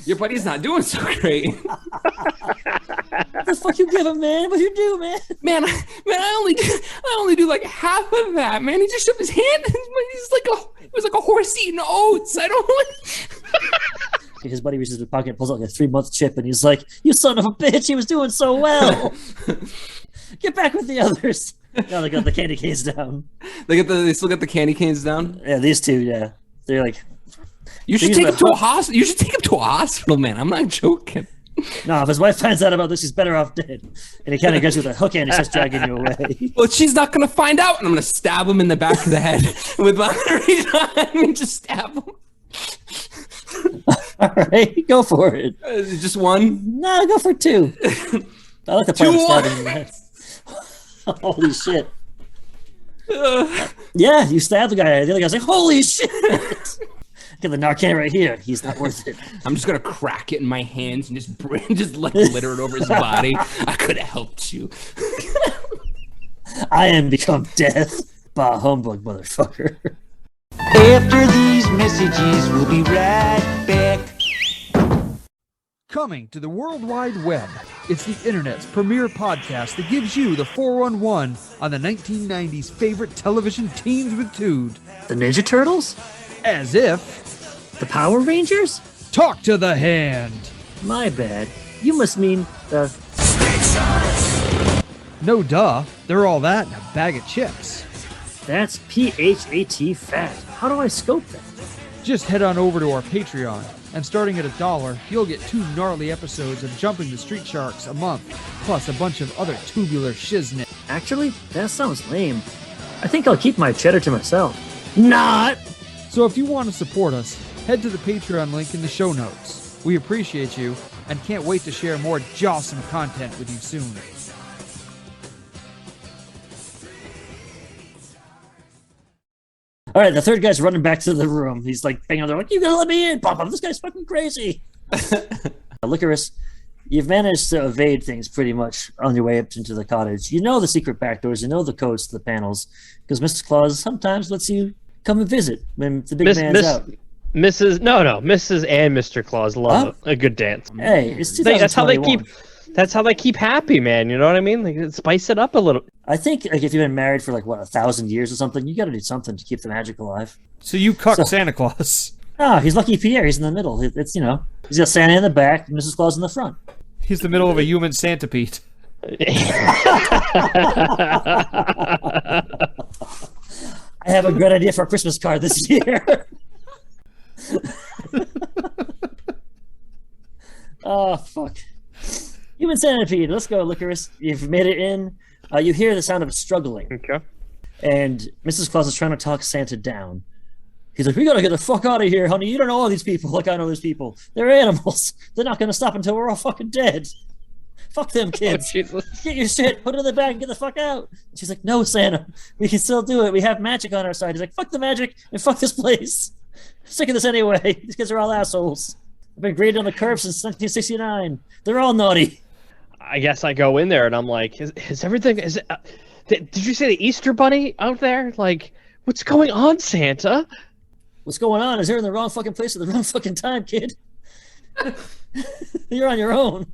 S4: your buddy's not doing so great.
S2: What the fuck you give him, man? What you do, man?
S4: Man, I only do like half of that, man. He just shoved his hand in. It was like a horse eating oats. I don't really.
S2: His buddy reaches in his pocket and pulls out like a 3-month chip, and he's like, "You son of a bitch! He was doing so well. Get back with the others." Now they got the candy canes down.
S4: They still got the candy canes down.
S2: Yeah, these 2. Yeah, they're like,
S4: You should
S2: These
S4: take
S2: are
S4: him to a hospital. You should take him to a hospital, man. I'm not joking.
S2: no. If his wife finds out about this, he's better off dead. And he kind of goes with a hook hand and starts dragging you away.
S4: Well, she's not gonna find out, and I'm gonna stab him in the back of the head with my right arm. Just stab him.
S2: All right, go for it.
S4: Just 1.
S2: No, go for 2. I like the part of
S4: 2-1.
S2: stabbing in the head. Holy shit. Yeah, you stabbed the guy. The other guy's like, "Holy shit." Get the Narcan right here. He's not worth it.
S4: I'm just gonna crack it in my hands and just like litter it over his body. I could have helped you.
S2: I am become death. Bah humbug, motherfucker.
S6: After these messages, we'll be right back.
S3: Coming to the World Wide Web, it's the internet's premier podcast that gives you the 411 on the 1990s favorite television teens with Tood.
S2: The Ninja Turtles?
S3: As if,
S2: The Power Rangers?
S3: talk to the hand.
S2: My bad. You must mean the...
S3: No duh, they're all that in a bag of chips.
S2: That's PHAT fat. How do I scope that?
S3: Just head on over to our Patreon, and starting at $1, you'll get 2 gnarly episodes of Jumping the Street Sharks a month, plus a bunch of other tubular shiznit.
S2: Actually, that sounds lame. I think I'll keep my cheddar to myself. Not!
S3: So if you want to support us, head to the Patreon link in the show notes. We appreciate you, and can't wait to share more jawsome content with you soon.
S2: All right, the third guy's running back to the room. He's like banging on the door, like, "You gotta let me in, Papa. This guy's fucking crazy." Licorice, you've managed to evade things pretty much on your way up into the cottage. You know the secret back doors. You know the codes to the panels, because Mrs. Claus sometimes lets you come and visit when the big man's out.
S5: Mrs. and Mr. Claus love a good dance.
S2: Hey, it's
S5: That's how they
S2: 2021.
S5: keep. That's how they keep happy, man. You know what I mean? Like, spice it up a little.
S2: I think like if you've been married for like 1,000 years or something, you got to do something to keep the magic alive.
S3: So you cuck Santa Claus.
S2: Ah, he's Lucky Pierre. He's in the middle. It's he's got Santa in the back, and Mrs. Claus in the front.
S3: He's the middle of a human centipede.
S2: I have a great idea for a Christmas card this year. Oh fuck! Human centipede. Let's go, Licorice. You've made it in. You hear the sound of struggling,
S5: Okay.
S2: and Mrs. Claus is trying to talk Santa down. He's like, we gotta get the fuck out of here, honey. You don't know all these people like I know these people. They're animals. They're not gonna stop until we're all fucking dead. Fuck them
S5: Oh,
S2: kids.
S5: Jesus.
S2: Get your shit, put it in the bag, and get the fuck out. And she's like, no, Santa, we can still do it. We have magic on our side. He's like, fuck the magic and fuck this place. I'm sick of this anyway. These kids are all assholes. I've been graded on the curve since 1969. They're all naughty.
S5: I guess I go in there and I'm like, is everything? Did you say the Easter Bunny out there? Like, what's going on, Santa?
S2: What's going on is you're in the wrong fucking place at the wrong fucking time, kid. You're on your own.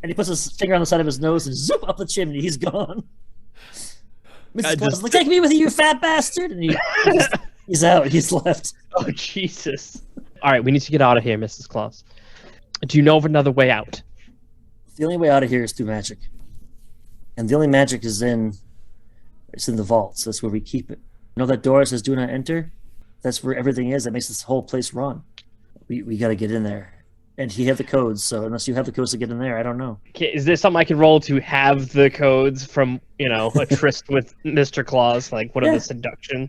S2: And he puts his finger on the side of his nose and zoop up the chimney. He's gone. Mrs. Claus is like, take me with you, you fat bastard. And he's out. He's left.
S5: Oh, Jesus. All right, we need to get out of here, Mrs. Claus. Do you know of another way out?
S2: The only way out of here is through magic. And the only magic is in the vaults. That's where we keep it. You know that door says do not enter? That's where everything is. That makes this whole place run. We got to get in there. And he had the codes, so unless you have the codes to get in there, I don't know.
S5: Okay, is there something I can roll to have the codes from, a tryst with Mr. Claus? Like, what are the seduction?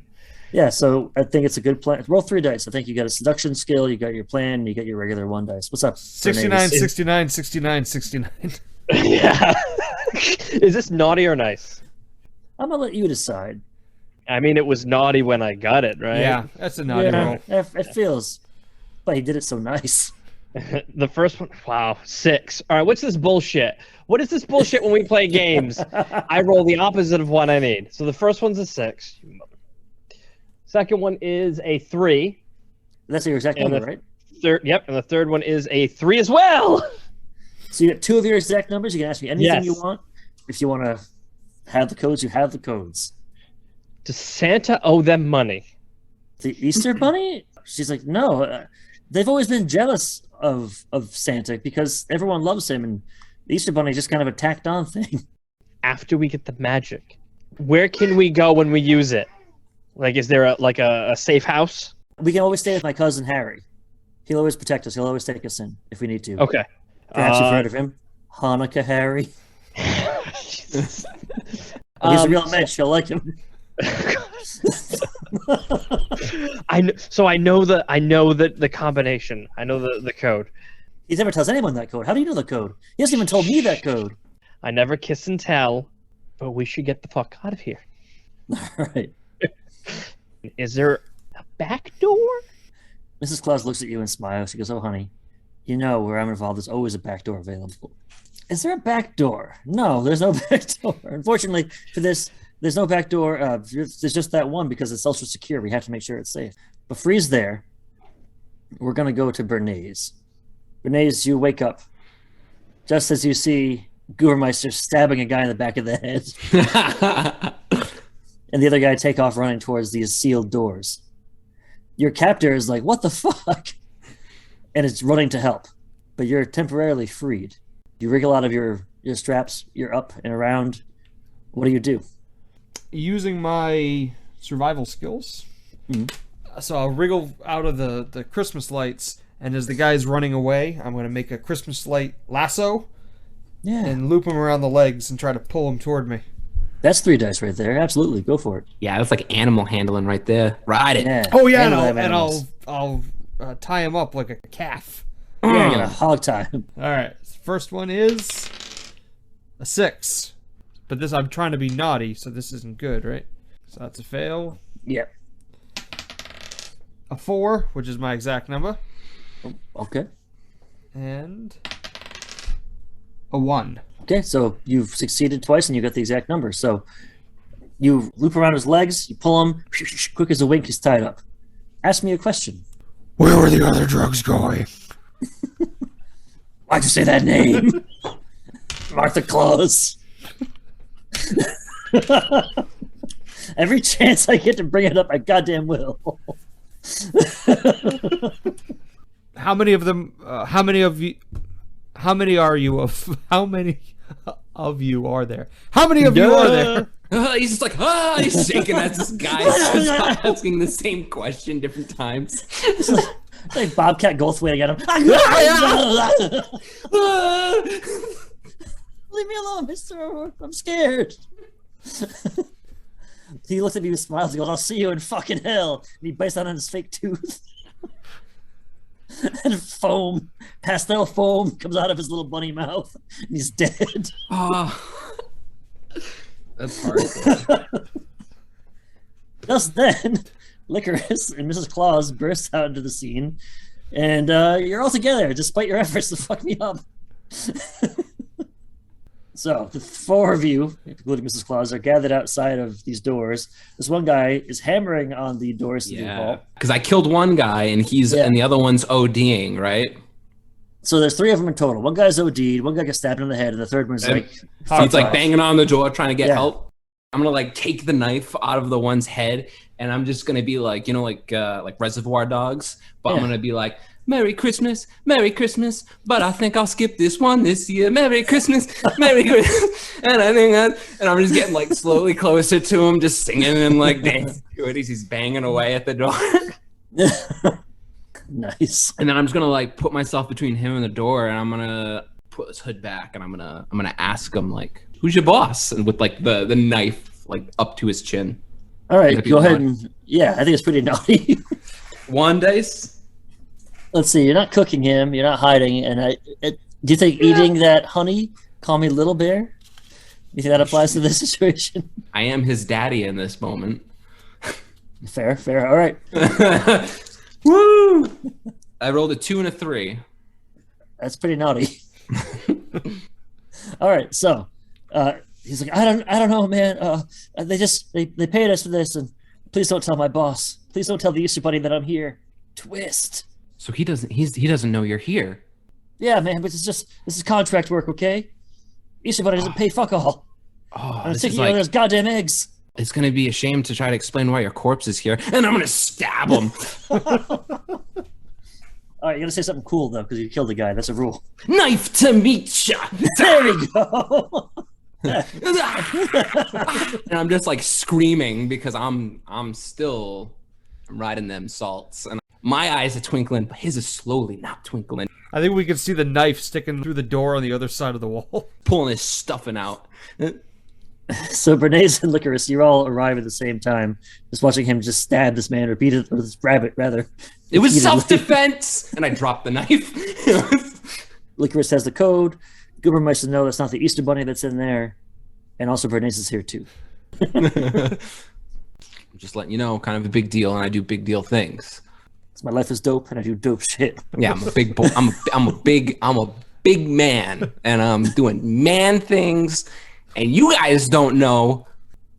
S2: Yeah, so I think it's a good plan. Roll 3 dice. I think you got a seduction skill, you got your plan, you got your regular 1 dice. What's up?
S3: 69,
S2: Bernays?
S3: 69, 69, 69.
S5: Yeah. Is this naughty or nice?
S2: I'm going to let you decide.
S5: I mean, it was naughty when I got it, right?
S3: Yeah, that's a naughty roll.
S2: It feels. But he did it so nice.
S5: The first one, wow, 6. All right, what's this bullshit? What is this bullshit when we play games? I roll the opposite of what I need. So the first one's a 6. Second one is a 3.
S2: That's your exact
S5: And
S2: number,
S5: the
S2: right?
S5: Yep, and the third one is a 3 as well.
S2: So you got 2 of your exact numbers. You can ask me anything you
S5: Yes.
S2: want. If you want to have the codes, you have the codes.
S5: Does Santa owe them money?
S2: The Easter Bunny? She's like, no. They've always been jealous of Santa because everyone loves him, and the Easter Bunny is just kind of a tacked on thing.
S5: After we get the magic, where can we go when we use it? Like, is there a safe house?
S2: We can always stay with my cousin Harry. He'll always protect us. He'll always take us in if we need to.
S5: Okay.
S2: Perhaps you've heard of him. Hanukkah Harry.
S5: Jesus.
S2: He's a real man. She'll like him.
S5: I know the combination. I know the code.
S2: He never tells anyone that code. How do you know the code? He hasn't even told me that code.
S5: I never kiss and tell, but we should get the fuck out of here.
S2: All right.
S5: Is there a back door?
S2: Mrs. Claus looks at you and smiles. She goes, oh, honey, you know where I'm involved, there's always a back door available. Is there a back door? No, there's no back door. Unfortunately for this, there's no back door. There's just that one because it's ultra secure. We have to make sure it's safe. But freeze there. We're going to go to Bernays. Bernays, you wake up just as you see Goobermeister stabbing a guy in the back of the head. And the other guy take off running towards these sealed doors. Your captor is like, what the fuck? And it's running to help. But you're temporarily freed. You wriggle out of your straps. You're up and around. What do you do?
S3: Using my survival skills. So I'll wriggle out of the Christmas lights, and as the guy's running away, I'm going to make a Christmas light lasso and loop him around the legs and try to pull him toward me.
S2: That's 3 dice right there. Absolutely. Go for it.
S4: Yeah, that's like animal handling right there. Ride it.
S2: Yeah.
S3: Oh yeah,
S2: Handle
S3: and
S2: them animals.
S3: I'll tie him up like a calf.
S2: Yeah, you're gonna hog tie him.
S3: All right, first one is a 6, but this I'm trying to be naughty, so this isn't good, right? So that's a fail.
S2: Yep.
S3: A 4, which is my exact number,
S2: Okay.
S3: and a 1.
S2: Okay, so you've succeeded twice and you got the exact number. So you loop around his legs, you pull him, quick as a wink, he's tied up. Ask me a question.
S3: Where were the other drugs going?
S2: Why'd you say that name? Martha Claus. Every chance I get to bring it up, I goddamn will.
S3: How many of them? How many of you? How many are you of? How many of you are there? How many of you are there?
S4: He's just like, he's shaking as this guy is asking the same question different times.
S2: It's like Bobcat Goldthwait at him. Leave me alone, mister. I'm scared. He looks at me with smiles. He goes, "I'll see you in fucking hell." And he bites down on his fake tooth. And foam, pastel foam, comes out of his little bunny mouth. And he's dead.
S4: Oh, that's hard.
S2: Just then, Licorice and Mrs. Claus burst out into the scene, and you're all together despite your efforts to fuck me up. So the four of you, including Mrs. Claus, are gathered outside of these doors. This one guy is hammering on the doors to the
S4: Yeah,
S2: vault.
S4: because I killed one guy and and the other one's ODing, right?
S2: So there's three of them in total. One guy's OD'd, one guy gets stabbed in the head, and the third one's
S4: And
S2: like,
S4: He's like banging on the door trying to get
S2: Yeah.
S4: help. I'm gonna like take the knife out of the one's head, and I'm just gonna be like, like Reservoir Dogs, but I'm
S2: Yeah.
S4: gonna be like, Merry Christmas, but I think I'll skip this one this year. Merry Christmas, Merry Christmas, and I'm just getting like slowly closer to him, just singing and like dancing to it as he's banging away at the door.
S2: nice.
S4: And then I'm just gonna like put myself between him and the door, and I'm gonna put his hood back, and I'm gonna ask him like, "Who's your boss?" And with like the knife like up to his chin.
S2: All right,
S4: That'd
S2: go
S4: be
S2: ahead
S4: naughty.
S2: and yeah, I think it's pretty naughty.
S4: One dice.
S2: Let's see, you're not cooking him, you're not hiding, and do you think eating that honey, call me Little Bear? You think that applies to this situation?
S4: I am his daddy in this moment.
S2: Fair, fair. All right,
S4: Woo! I rolled a 2 and a 3.
S2: that's pretty naughty. All right, so he's like, I don't know, man. They paid us for this, and please don't tell my boss. Please don't tell the Easter Bunny that I'm here. Twist.
S4: So he doesn't know you're here.
S2: Yeah, man, but this is contract work, okay? Easter Bunny doesn't pay fuck all.
S4: Oh,
S2: I'm
S4: this
S2: sick
S4: is
S2: of
S4: like,
S2: those goddamn eggs.
S4: it's gonna be a shame to try to explain why your corpse is here, and I'm gonna stab him.
S2: All right, you gotta say something cool though, because you killed the guy. That's a rule.
S4: Knife to meet ya.
S2: There we go.
S4: And I'm just like screaming because I'm still riding them salts, and my eyes are twinkling, but his is slowly not twinkling,
S3: I think we can see the knife sticking through the door on the other side of the wall.
S4: pulling his stuffing out.
S2: So Bernays and Licorice, you all arrive at the same time, just watching him just stab this man or this rabbit rather.
S4: It was
S2: repeatedly.
S4: self-defense, and I dropped the knife.
S2: Licorice has the code. Goober must know that's not the Easter Bunny that's in there, and also Bernays is here too.
S4: I'm just letting you know, kind of a big deal, and I do big deal things.
S2: So my life is dope, and I do dope shit.
S4: Yeah, I'm a big boy. I'm a big man, and I'm doing man things, and you guys don't know.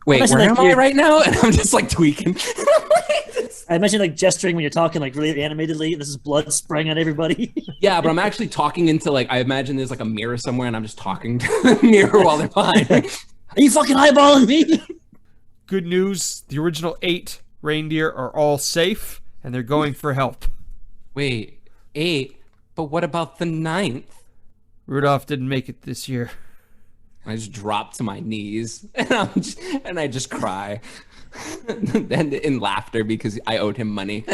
S4: Wait,
S2: Imagine,
S4: where
S2: like,
S4: am I
S2: you're-
S4: right now? And I'm just like tweaking.
S2: I imagine like gesturing when you're talking like really animatedly. This is blood spraying on everybody.
S4: Yeah, but I'm actually talking into like, I imagine there's like a mirror somewhere, and I'm just talking to the mirror while they're behind me.
S2: Are you fucking eyeballing me?
S3: Good news, the original 8 reindeer are all safe, and they're going for help.
S4: Wait, 8? But what about the 9th?
S3: Rudolph didn't make it this year.
S4: I just drop to my knees, and I just cry. And in laughter because I owed him money.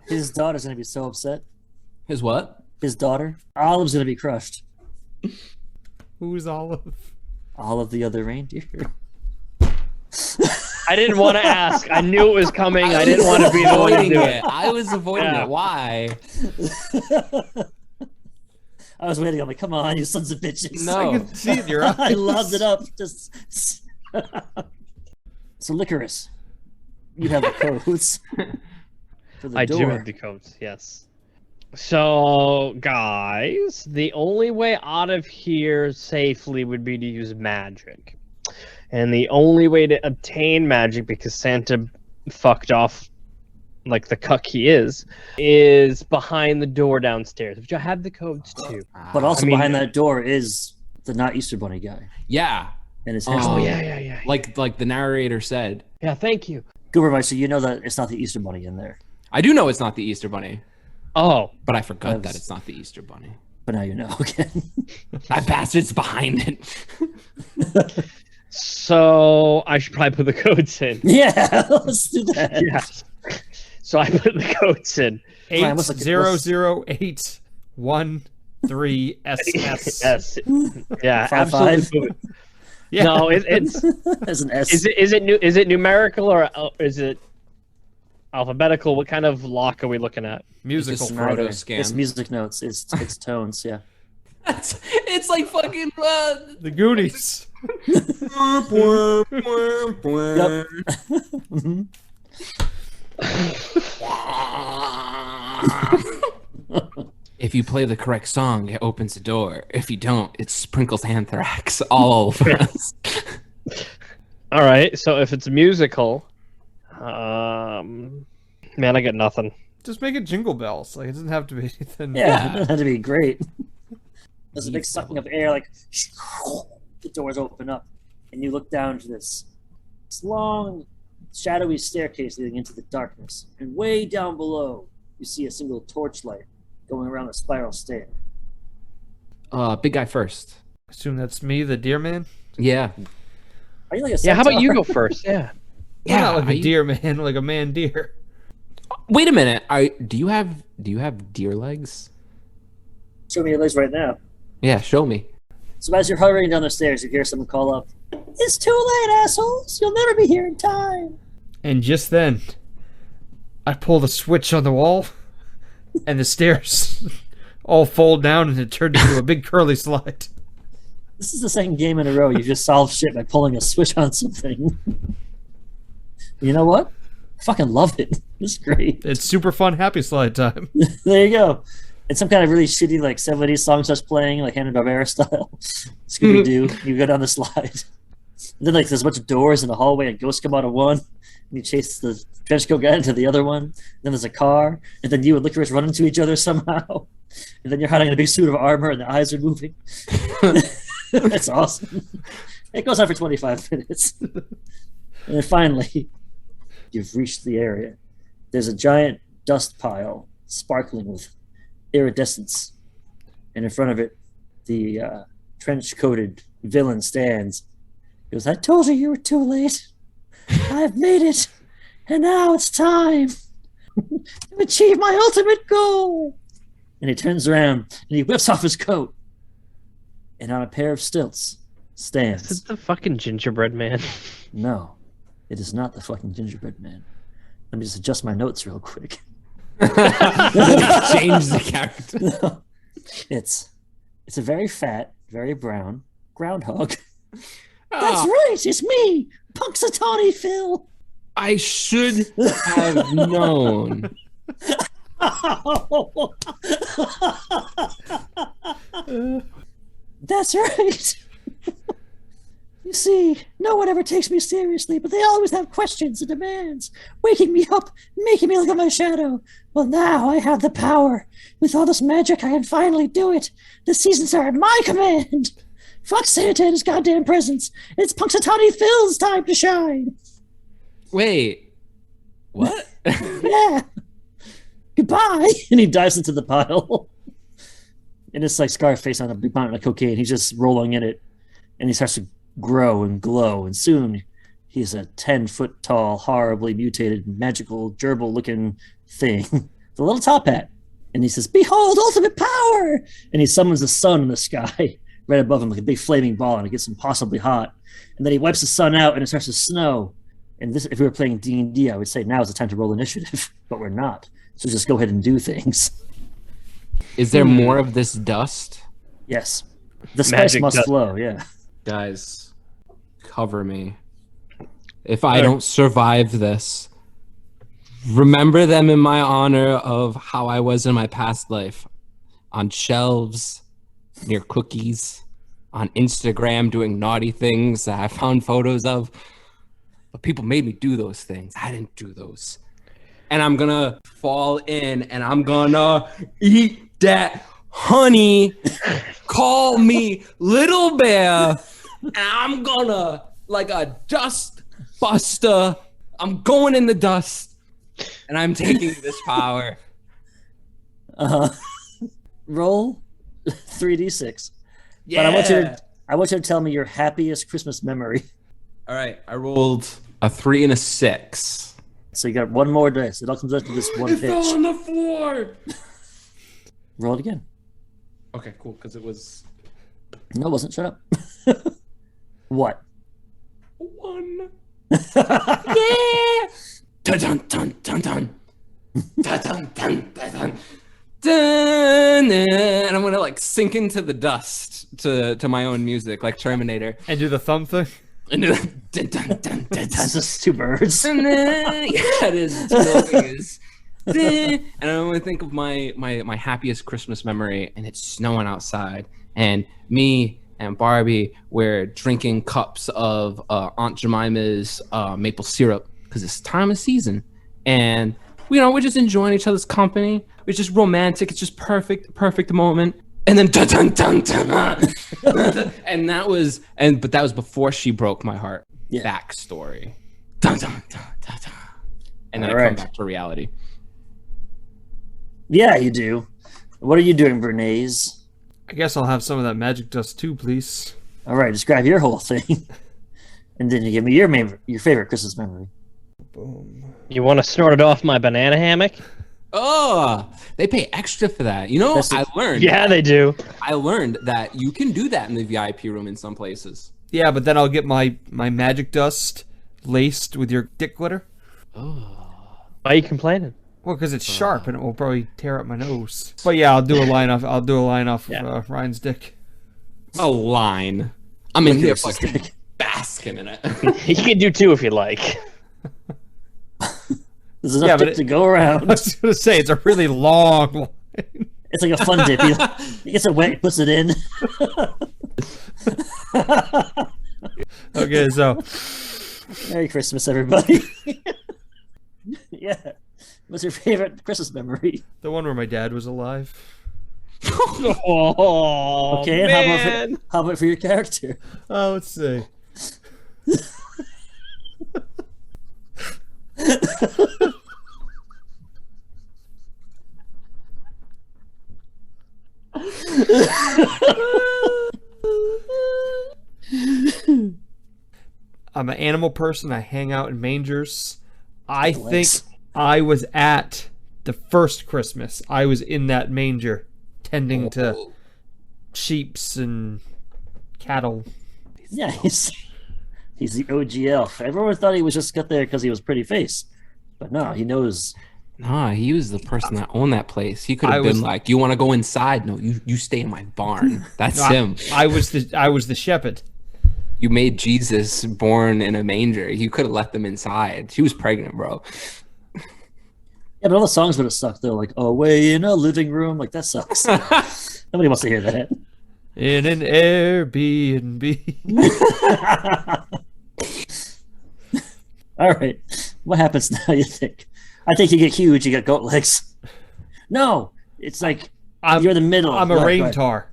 S2: His daughter's gonna be so upset.
S4: His what?
S2: His daughter, Olive's gonna be crushed.
S3: Who's Olive?
S2: All of the other reindeer.
S5: I didn't want to ask. I knew it was coming. I didn't want to be the one to
S4: avoiding
S5: do
S4: it.
S5: it.
S4: I was avoiding
S5: Yeah.
S4: it. Why?
S2: I was waiting. I'm like, come on, you sons of bitches.
S4: No.
S3: I can see it in your eyes.
S2: I loved it up. Just so, Licorice, you have the codes for the
S5: I
S2: door.
S5: do have the codes, yes. So, guys, the only way out of here safely would be to use magic. And the only way to obtain magic, because Santa fucked off like the cuck he is behind the door downstairs, which I have the codes too.
S2: But also
S5: I mean-
S2: behind that door is the not Easter Bunny guy
S4: Yeah,
S2: and his
S4: Oh,
S2: henchman.
S5: Oh, yeah.
S4: like the narrator said.
S5: Yeah, thank you.
S2: Goobermeister, you know that it's not the Easter Bunny in there,
S4: I do know it's not the Easter Bunny,
S5: Oh,
S4: but I forgot
S2: That
S4: that
S2: was-
S4: it's not the Easter Bunny.
S2: but now you know again.
S4: That bastard's behind it.
S5: so I should probably put the codes in.
S2: Yeah, let's do that.
S5: Yeah. So I put the codes in.
S2: Fine, what's the-
S3: 8008113SS.
S5: Yes. Yeah,
S2: 55.
S5: absolutely.
S3: Yeah.
S5: No, it's
S2: As an S.
S5: is it numerical or is it alphabetical? What kind of lock are we looking at?
S3: Musical.
S4: Just
S2: Neither.
S4: Frodo scan.
S2: It's music notes. It's tones. Yeah.
S4: It's like fucking.
S3: The Goonies.
S2: Mhm.
S4: If you play the correct song, it opens the door. If you don't, it sprinkles anthrax all over us.
S5: All right, so if it's musical, man, I got nothing.
S3: Just make it Jingle Bells. Like it doesn't have to be anything.
S2: Yeah, it doesn't have to be great. There's a big sucking of air, like the doors open up, and you look down to this long, shadowy staircase leading into the darkness. And way down below, you see a single torchlight going around a spiral stair.
S4: Big guy first.
S3: Assume that's me, the deer man.
S4: Yeah.
S2: Are you like a
S5: Yeah, how about you
S2: centaur?
S5: go first? Yeah.
S3: Yeah, not like
S4: are
S3: a
S4: you-
S3: deer man, like a man deer.
S4: Wait a minute. Do you have deer legs?
S2: Show me your legs right now.
S4: Yeah, show me.
S2: So as you're hurrying down the stairs, you hear someone call up, "It's too late, assholes! You'll never be here in time!"
S3: And just then, I pull the switch on the wall, and the stairs all fold down, and it turned into a big curly slide.
S2: This is the second game in a row you just solved shit by pulling a switch on something. You know what? I fucking love it. It's great.
S3: It's super fun, happy slide time.
S2: There you go. And some kind of really shitty like 70s song starts playing, like Hanna-Barbera style. Scooby Doo. You go down the slide. And then like there's a bunch of doors in the hallway, and ghosts come out of one. And you chase the trench coat guy into the other one. Then there's a car, and then you and Licorice run into each other somehow. And then you're hiding in a big suit of armor, and the eyes are moving. That's awesome. It goes on for 25 minutes. And then finally, you've reached the area. There's a giant dust pile sparkling with iridescence. And in front of it, the trench-coated villain stands. He goes, "I told you were too late. I've made it. And now it's time to achieve my ultimate goal." And he turns around and he whips off his coat. And on a pair of stilts
S5: Is
S2: stands.
S5: it the fucking gingerbread man?
S2: No, it is not the fucking gingerbread man. Let me just adjust my notes real quick.
S4: Change the character.
S2: No. It's a very fat, very brown groundhog. That's right, it's me, Punxsutawney Phil.
S4: I should have known.
S2: That's right. You see, no one ever takes me seriously, but they always have questions and demands, waking me up, making me look at my shadow. Well, now I have the power. With all this magic, I can finally do it. The seasons are at my command. Fuck Santa and his goddamn presents. It's Punxsutawney Phil's time to shine.
S4: Wait. What?
S2: Yeah. Goodbye. And he dives into the pile. And it's like Scarface on a big mountain of cocaine. He's just rolling in it. And he starts to grow and glow. And soon he's a 10-foot tall, horribly mutated, magical, gerbil-looking thing. With a little top hat. And he says, "Behold, ultimate power!" And he summons the sun in the sky right above him like a big flaming ball. And it gets impossibly hot. And then he wipes the sun out and it starts to snow. And this, if we were playing D&D, I would say now is the time to roll initiative. But we're not. So just go ahead and do things.
S4: Is there more of this dust?
S2: Yes. The spice
S5: Magic
S2: must
S5: dust.
S2: flow, yeah.
S4: Guys, cover me. If I don't survive this, remember them in my honor of how I was in my past life. On shelves, near cookies, on Instagram doing naughty things that I found photos of. But people made me do those things. I didn't do those. And I'm gonna fall in and I'm gonna eat that honey. Call me Little Bear. And I'm gonna, like a dust buster, I'm going in the dust. And I'm taking this power.
S2: Roll 3d6.
S4: Yeah.
S2: But I want you to tell me your happiest Christmas memory.
S4: All right, I rolled a 3 and a 6.
S2: So you got one more dice. It all comes out to this one
S4: It fell
S2: pitch.
S4: on the floor.
S2: Roll it again.
S4: Okay, cool, because it was...
S2: No, it wasn't. Shut up. What?
S4: 1. Yeah. Dun dun dun dun dun. Dun dun dun dun dun. Dun, and I'm gonna like sink into the dust to my own music, like Terminator.
S3: And do the thumb thing.
S4: And do the dun dun dun dun
S2: That's
S4: dun.
S2: just two birds.
S4: Yeah, it is. It is. And I'm gonna think of my happiest Christmas memory, and it's snowing outside, and me and Barbie, we're drinking cups of Aunt Jemima's maple syrup because it's time of season, and we're just enjoying each other's company. It's just romantic. It's just perfect moment. And then dun dun dun dun, and that was before she broke my heart.
S2: Yeah.
S4: Backstory. Dun dun dun dun dun. And then
S2: All
S4: I come
S2: right.
S4: back to reality.
S2: Yeah, you do. What are you doing, Bernays?
S3: I guess I'll have some of that magic dust too, please.
S2: All right, describe your whole thing, and then you give me your favorite Christmas memory.
S3: Boom.
S5: You want to snort it off my banana hammock?
S4: Oh, they pay extra for that.
S2: That's
S4: I learned.
S5: Yeah, they do.
S4: I learned that you can do that in the VIP room in some places.
S3: Yeah, but then I'll get my magic dust laced with your dick glitter.
S5: Why are you complaining?
S3: Well, because it's sharp and it will probably tear up my nose. But yeah, I'll do a line off
S5: Yeah.
S3: of Ryan's dick.
S4: A line. I'm in here
S2: Licorice's
S4: fucking
S2: dick.
S4: basking in it.
S5: You can do 2 if you like.
S2: There's enough
S3: Yeah, but
S2: dip to go around.
S3: I was gonna say it's a really long line.
S2: It's like a fun dip. He gets it wet, he puts it in.
S3: Okay, so
S2: Merry Christmas, everybody. Yeah. What's your favorite Christmas memory?
S3: the one where my dad was alive.
S5: Oh,
S2: Okay, and
S5: man.
S2: how about for your character?
S3: Let's see. I'm an animal person. I hang out in mangers. I think
S2: Legs.
S3: I was at the first Christmas. I was in that manger tending to sheeps and cattle.
S2: Yeah, he's the OG elf. Everyone thought he was just got there because he was pretty face, but no, he knows.
S4: Nah, he was the person that owned that place. He could
S3: I
S4: have been
S3: was-
S4: like, "You want to go inside? No, you stay in my barn." That's
S3: No,
S4: him.
S3: I was the shepherd.
S4: You made Jesus born in a manger. You could have let them inside. She was pregnant, bro.
S2: Yeah, but all the songs would have sucked though. Like away in a living room, like that sucks. Nobody wants to hear that.
S3: In an Airbnb.
S2: All right, what happens now? You think? I think you get huge. You got goat legs. No, it's like you're in the middle.
S3: I'm a
S2: Go ahead,
S3: rain
S2: go ahead.
S3: tar.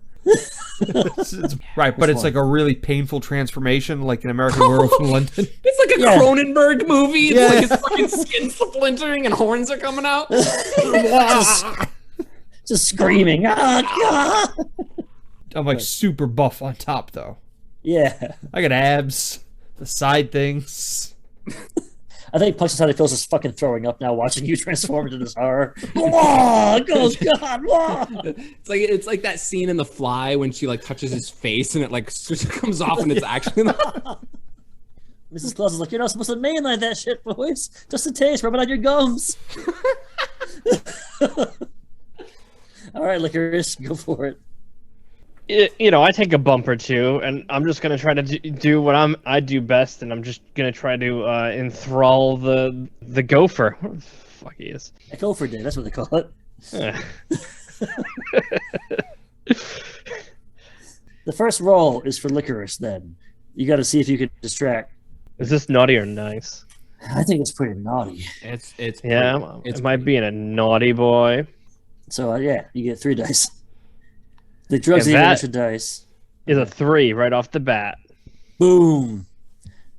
S3: Right, but
S2: Which
S3: it's like a really painful transformation, like an American Werewolf in London.
S4: It's like a
S2: Yeah.
S4: Cronenberg movie. It's
S3: Yeah.
S4: like his fucking skin splintering and horns are coming out.
S2: Just screaming. Ah, God.
S3: I'm like super buff on top, though.
S2: Yeah,
S3: I got abs, the side things.
S2: I think Punch Inside feels just fucking throwing up now watching you transform into this horror. Whoa, oh God, whoa.
S4: It's like that scene in The Fly when she like touches his face and it like comes off and it's actually.
S2: Mrs. Claus is like, you're not supposed to mainline that shit, boys. Just a taste, rub it on your gums. All right, Licorice, go for it.
S5: I take a bump or two, and I'm just gonna try to do what I do best, and I'm just gonna try to enthrall the gopher. What the fuck he is?
S2: A gopher day, that's what they call it. The first roll is for Licorice, then. You got to see if you can distract.
S5: Is this naughty or nice?
S2: I think it's pretty naughty.
S4: It's
S5: Yeah,
S4: It's
S5: am I being a naughty boy?
S2: So, yeah, you get 3 dice. The drugs
S5: Yeah,
S2: even
S5: that-
S2: extra dice.
S5: Is a 3 right off the bat.
S2: Boom.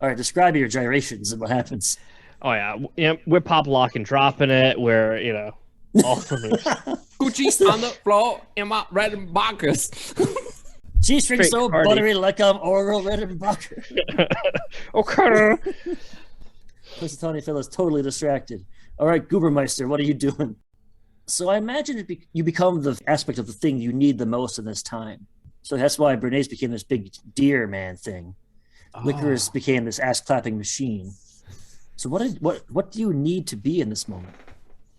S2: All right, describe your gyrations and what happens.
S5: Oh yeah, we're pop lock and dropping it. We're all the moves.
S4: Gucci on the floor in my red boxers.
S2: G-string
S5: Straight
S2: so
S5: Cardi.
S2: buttery like Oral Redenbacher.
S5: Okay.
S2: Tony Phil is totally distracted. All right, Goobermeister, what are you doing? So I imagine you become the aspect of the thing you need the most in this time. So that's why Bernays became this big deer man thing. Licorice became this ass clapping machine. So what do you need to be in this moment?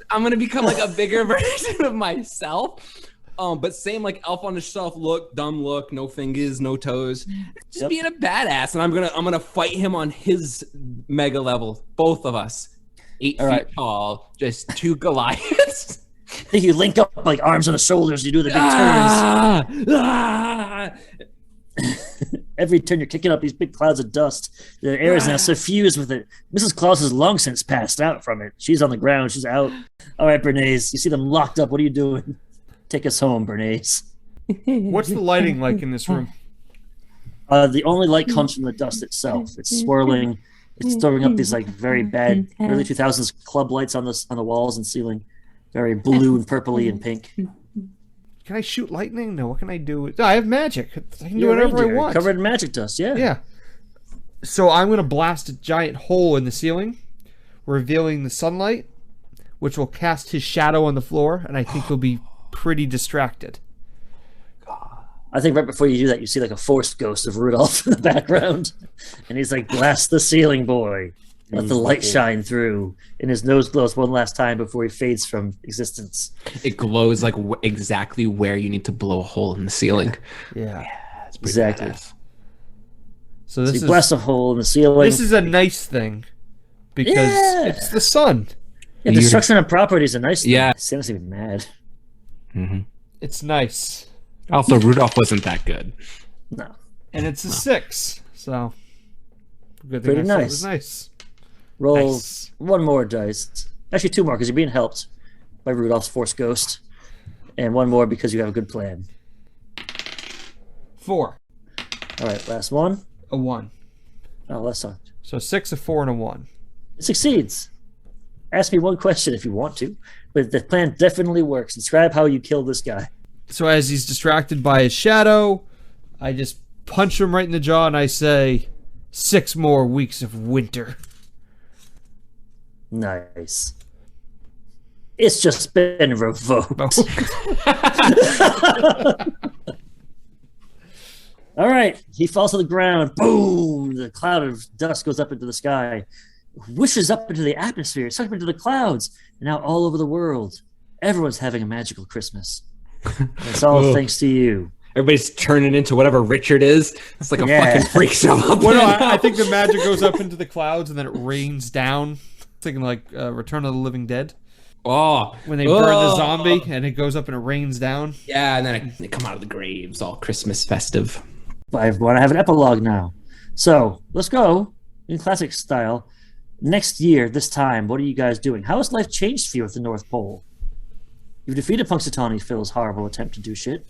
S4: I'm gonna become like a bigger version of myself. But same like elf on the shelf look, dumb look, no fingers, no toes. Just being a badass, and I'm gonna fight him on his mega level. Both of us, 8 feet tall, just 2 Goliaths.
S2: I think you link up like arms on the shoulders. You do the big turns. Every turn you're kicking up these big clouds of dust. The air is now suffused with it. Mrs. Claus has long since passed out from it. She's on the ground. She's out. All right, Bernays, you see them locked up. What are you doing? Take us home, Bernays.
S3: What's the lighting like in this room?
S2: The only light comes from the dust itself. It's swirling. It's throwing up these like very bad early 2000s club lights on the walls and ceiling. Very blue and purpley and pink.
S3: Can I shoot lightning? No. What can I do? I have magic. I can do whatever I want.
S2: Covered in magic dust, yeah.
S3: Yeah. So I'm going to blast a giant hole in the ceiling, revealing the sunlight, which will cast his shadow on the floor, and I think he'll be pretty distracted.
S2: I think right before you do that, you see like a force ghost of Rudolph in the background. And he's like, blast the ceiling, boy. Let the light shine through. And his nose glows one last time before he fades from existence.
S4: It glows like exactly where you need to blow a hole in the ceiling.
S3: Yeah.
S4: That's pretty
S2: Exactly.
S4: badass.
S3: So
S2: So
S3: this
S2: you blast a hole in the ceiling.
S3: is a nice thing because it's the sun.
S2: Yeah, destruction of property is a nice thing.
S4: Yeah.
S2: Santa's even mad.
S3: It's nice.
S4: Also, Rudolph wasn't that good.
S2: No.
S3: And it's a 6. So good thing
S2: Pretty
S3: I said it
S2: nice.
S3: was nice.
S2: Roll
S3: Nice.
S2: one more dice. Actually, 2 more because you're being helped by Rudolph's force ghost. And 1 more because you have a good plan.
S3: 4.
S2: All right, last one.
S3: A 1.
S2: Oh, last one.
S3: So 6, a 4, and a 1.
S2: It succeeds. Ask me one question if you want to, but the plan definitely works. Describe how you kill this guy.
S3: So as he's distracted by his shadow, I just punch him right in the jaw and I say, 6 more weeks of winter.
S2: Nice. It's just been revoked. All right, he falls to the ground. Boom! The cloud of dust goes up into the sky, wishes up into the atmosphere, sucked up into the clouds, and now all over the world, everyone's having a magical Christmas. And it's all thanks to you.
S4: Everybody's turning into whatever Richard is. It's like a fucking freak show up
S3: Well, no,
S4: there now.
S3: I think the magic goes up into the clouds and then it rains down. Thinking like Return of the Living Dead.
S4: Oh,
S3: When they burn the zombie and it goes up and it rains down.
S4: yeah, and then they come out of the graves, all Christmas festive.
S2: But I want to have an epilogue now. So let's go in classic style. Next year, this time, what are you guys doing? How has life changed for you at the North Pole? You've defeated Punxsutawney Phil's horrible attempt to do shit.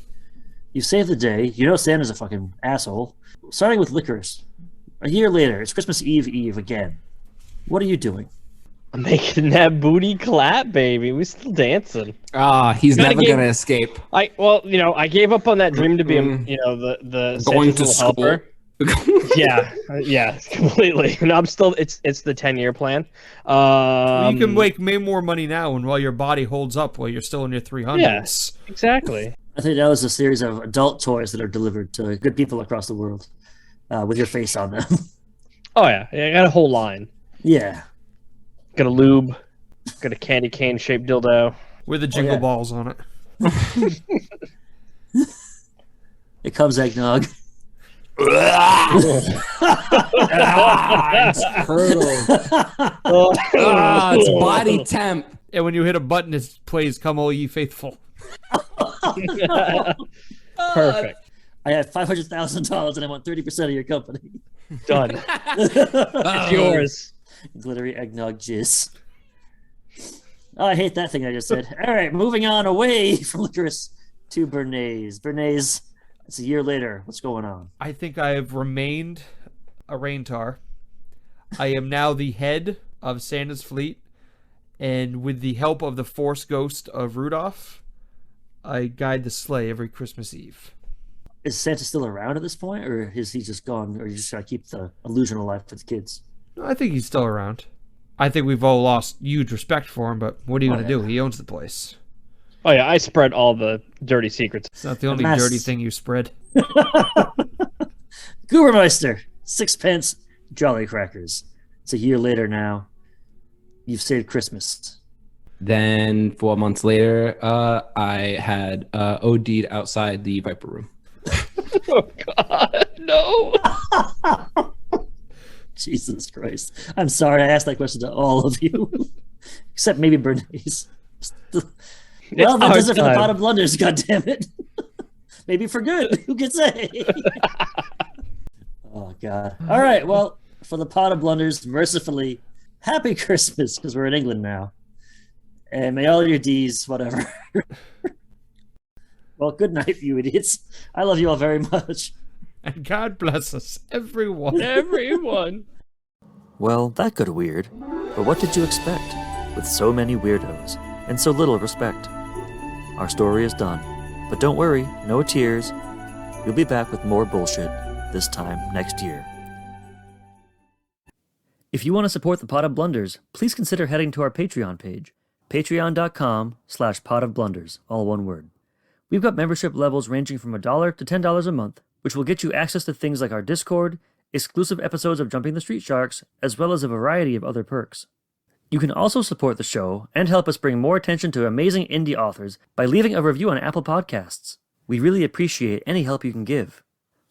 S2: You've saved the day. You know Santa's a fucking asshole. Starting with Licorice. A year later, it's Christmas Eve again. What are you doing?
S5: I'm making that booty clap, baby. We still dancing.
S4: He's
S5: Gotta
S4: never
S5: give-
S4: gonna escape.
S5: I gave up on that dream to be, the
S4: Going
S5: Santa's
S4: to
S5: little
S4: school.
S5: helper. Yeah, completely. And I'm still. It's the 10-year plan.
S3: You can make way more money now, and while your body holds up, while you're still in your 300s.
S5: Yes, exactly.
S2: I think that was a series of adult toys that are delivered to good people across the world with your face on them.
S5: Oh yeah, I got a whole line.
S2: Yeah.
S5: Got a lube. Got a candy cane shaped dildo.
S3: With the jingle
S2: yeah.
S3: balls on it.
S2: It comes eggnog.
S4: It's curdled. It's body temp.
S3: And when you hit a button, it plays "Come All Ye Faithful."
S5: Perfect.
S2: I have $500,000 and I want 30% of your company.
S5: Done. It's yours.
S2: Glittery eggnog jizz. Oh, I hate that thing I just said. All right, moving on away from Licorice to Bernays. Bernays, it's a year later. What's going on?
S3: I think I have remained a Raintar. I am now the head of Santa's fleet, and with the help of the Force Ghost of Rudolph, I guide the sleigh every Christmas Eve.
S2: Is Santa still around at this point, or is he just gone, or you just try to keep the illusion alive for the kids?
S3: I think he's still around. I think we've all lost huge respect for him, but what are you going to do? He owns the place.
S5: Oh yeah, I spread all the dirty secrets.
S3: It's not the only
S2: mess.
S3: dirty thing you spread.
S2: Goobermeister, 6 Jolly Crackers. It's a year later now. You've saved Christmas.
S4: Then 4 months later, I had OD'd outside the Viper Room.
S5: Oh God, no.
S2: Jesus Christ. I'm sorry I asked that question to all of you. Except maybe Bernays. Well, that does it for the Pot of Blunders, goddammit. Maybe for good. Who can say? Oh, God. All right, well, for the Pot of Blunders, mercifully, happy Christmas, because we're in England now. And may all your D's, whatever. Well, good night, you idiots. I love you all very much.
S3: And God bless us, everyone.
S5: Everyone.
S7: Well, that got weird. But what did you expect? With so many weirdos, and so little respect. Our story is done. But don't worry, no tears. We'll be back with more bullshit, this time next year. If you want to support the Pot of Blunders, please consider heading to our Patreon page. Patreon.com/potofblunders, all one word. We've got membership levels ranging from $1 to $10 a month, which will get you access to things like our Discord, exclusive episodes of Jumping the Street Sharks, as well as a variety of other perks. You can also support the show and help us bring more attention to amazing indie authors by leaving a review on Apple Podcasts. We really appreciate any help you can give.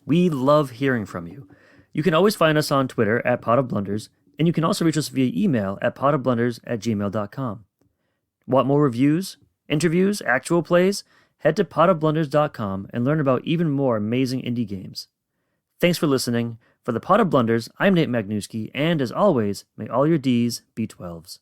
S7: We love hearing from you. You can always find us on Twitter at Pot of Blunders, and you can also reach us via email at potofblunders@gmail.com. Want more reviews, interviews, actual plays? Head to potofblunders.com and learn about even more amazing indie games. Thanks for listening. For the Pot of Blunders, I'm Nate Magnuski, and as always, may all your D's be 12s.